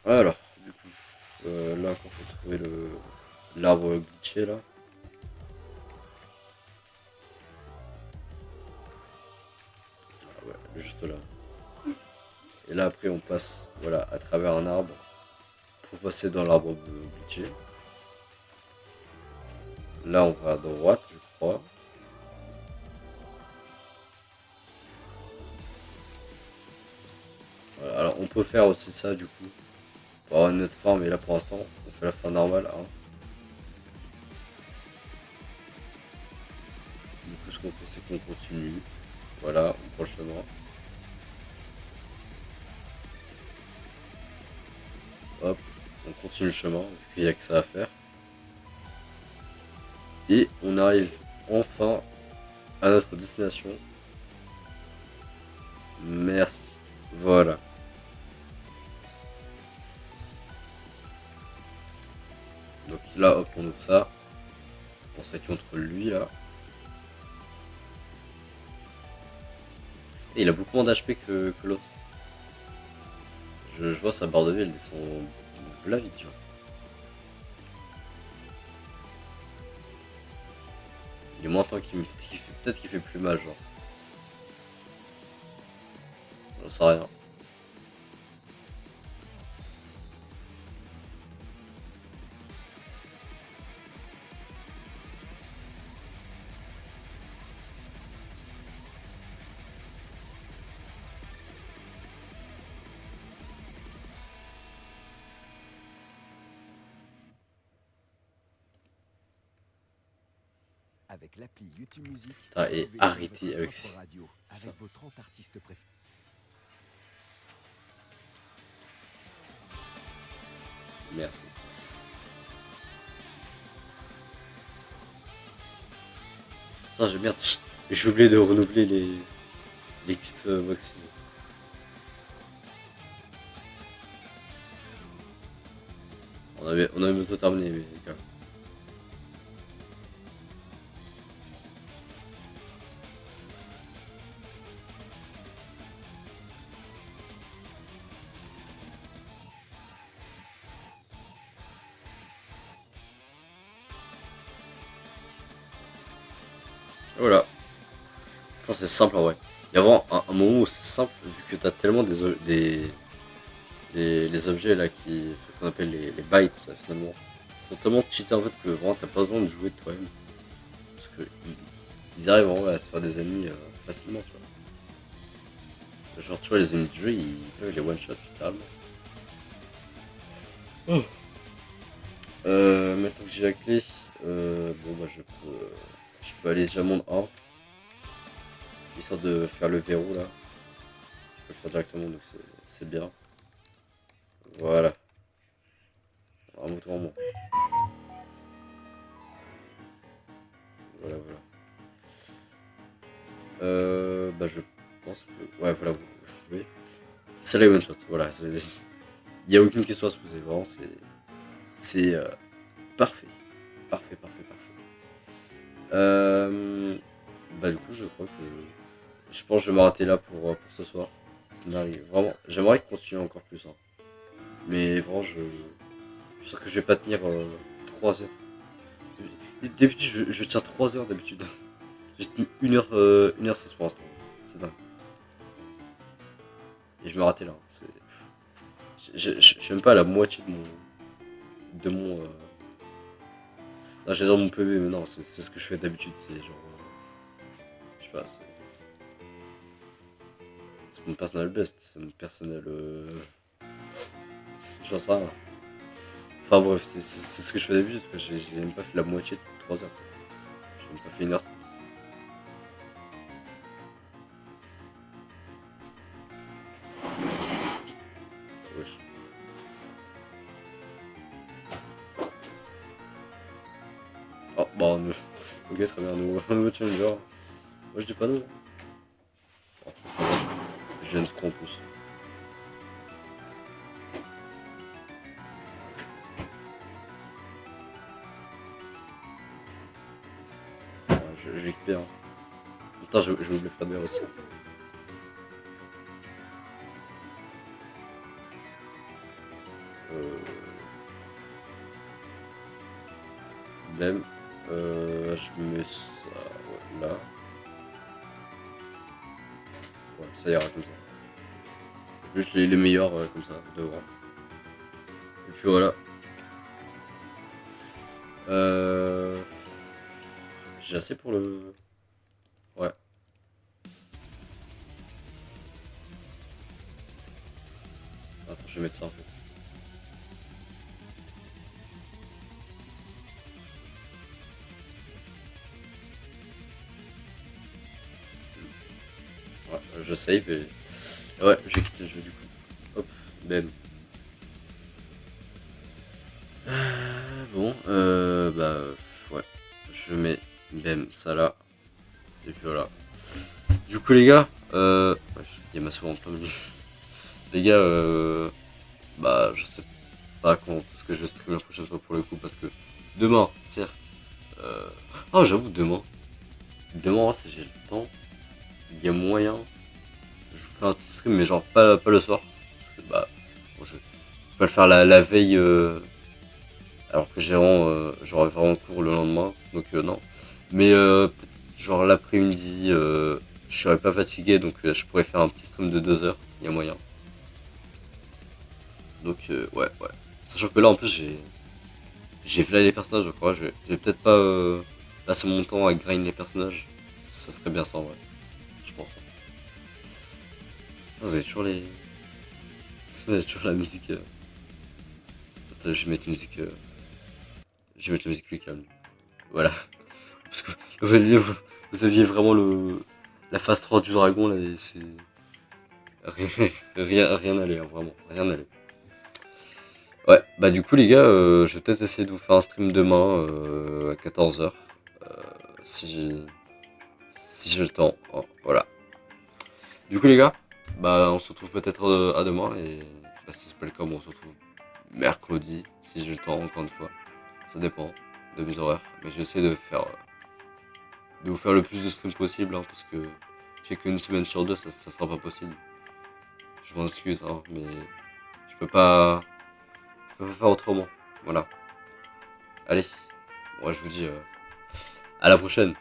[SPEAKER 2] Alors, du coup, là, quand faut trouver l'arbre glitché là. Ah ouais, juste là. Et là, après, on passe voilà, à travers un arbre pour passer dans l'arbre glitché. Là, on va à droite, je crois. Voilà, alors, on peut faire aussi ça, du coup, pour avoir une autre forme. Et là, pour l'instant, on fait la fin normale. Hein. Du coup, ce qu'on fait, c'est qu'on continue. Voilà, on prend le chemin. Hop, on continue le chemin, puis il n'y a que ça à faire. Et on arrive enfin à notre destination. Merci. Voilà. Donc là, hop, on ouvre ça. On se fait contre lui là. Et il a beaucoup moins d'HP que l'autre. Je vois sa barre de vie, elle descend là vite, genre. Il est moins temps qu'il fait. Peut-être qu'il fait plus mal, genre. J'en sais rien.
[SPEAKER 4] Avec l'appli YouTube Music,
[SPEAKER 2] Ah, et
[SPEAKER 4] vous pouvez
[SPEAKER 2] arrêtez
[SPEAKER 4] créer
[SPEAKER 2] avec
[SPEAKER 4] votre propre radio avec vos 30 artistes préférés.
[SPEAKER 2] Merci. Putain, merde, j'ai oublié de renouveler les kits Moxie. On avait bientôt terminé, mais les gars. Voilà. Putain, c'est simple en vrai. Il y a vraiment un moment où c'est simple vu que t'as tellement les objets là qu'on appelle les bytes finalement. Ils sont tellement cheatés en fait que vraiment t'as pas besoin de jouer de toi-même. Parce que ils arrivent en vrai à se faire des ennemis facilement, tu vois. Genre tu vois les ennemis du jeu ils peuvent les one shot littéralement. Oh. Maintenant que j'ai la clé, bon bah je peux aller déjà monde 1. Histoire de faire le verrou là. Je peux le faire directement donc c'est bien. Voilà. Un mouton en moins. Voilà, voilà. Bah je pense que... Ouais, voilà, vous voyez. C'est la one shot, voilà. Il n'y a aucune question à se poser, vraiment, c'est parfait. Parfait, parfait, parfait. Bah du coup, je crois que... Je pense que je vais m'arrêter là pour ce soir. Vraiment, j'aimerais continuer encore plus. Hein. Mais vraiment, je suis sûr que je vais pas tenir 3 heures. D'habitude, je tiens 3 heures d'habitude. J'ai tenu 1h06 pour l'instant. C'est dingue. Et je me ratais là. Hein. Je suis même pas à la moitié de mon. Non, j'ai dans mon PV, mais non, c'est ce que je fais d'habitude. C'est genre. Je sais pas, c'est mon personnel best. C'est mon personnel. J'en sais rien. Enfin bref, c'est ce que je fais d'habitude. Parce que j'ai même pas fait la moitié de 3 heures. J'ai même pas fait 1h. Wesh. Oh, bah, ok, très bien, nouveau challenger. Moi, je dis pas non. Oh, je viens de en plus. Ouais, je vais récupérer. Hein. Putain, j'ai oublié le Fabien aussi. Même. Je mets ça ouais, là. Ouais, ça ira comme ça. Juste les meilleurs comme ça, devant. Et puis voilà. J'ai assez pour le... Ouais. Attends, je vais mettre ça en fait. Ouais, je save et... Ouais, j'ai quitté le jeu du coup. Hop, même. Bon, bah... Ouais. Je mets même ça là. Et puis voilà. Du coup les gars, il y a ma soeur en plein milieu. Les gars, bah je sais pas quand est-ce que je vais streamer la prochaine fois pour le coup parce que demain, certes. Ah j'avoue demain. Demain si j'ai le temps, il y a moyen. Je vous fais un petit stream mais genre pas le soir. Parce que bah bon, je vais pas le faire la veille alors que j'aurai vraiment cours le lendemain. Donc non. Mais genre l'après-midi, je serais pas fatigué donc je pourrais faire un petit stream de 2 heures, il y a moyen. Donc ouais. Sachant que là en plus j'ai fait les personnages donc ouais, je vais peut-être pas passer mon temps à grind les personnages. Ça serait bien ça en vrai. Je pense. Vous avez toujours vous avez toujours la musique. Attends, je vais mettre musique. Je vais mettre la musique plus calme. Voilà. Parce que vous aviez vraiment la phase 3 du dragon là et c'est. Rien n'allait, hein, vraiment. Rien n'allait. Ouais, bah du coup les gars, je vais peut-être essayer de vous faire un stream demain à 14h. Si j'ai le temps. Hein, voilà. Du coup les gars, bah on se retrouve peut-être à demain et bah, si c'est pas le cas, bon, on se retrouve mercredi si j'ai le temps encore une fois. Ça dépend de mes horaires. Mais je vais essayer de vous faire le plus de streams possible hein, parce que j'ai qu'une semaine sur deux, ça sera pas possible. Je m'en excuse hein, mais je peux pas. Je peux pas faire autrement. Voilà. Allez, moi je vous dis à la prochaine.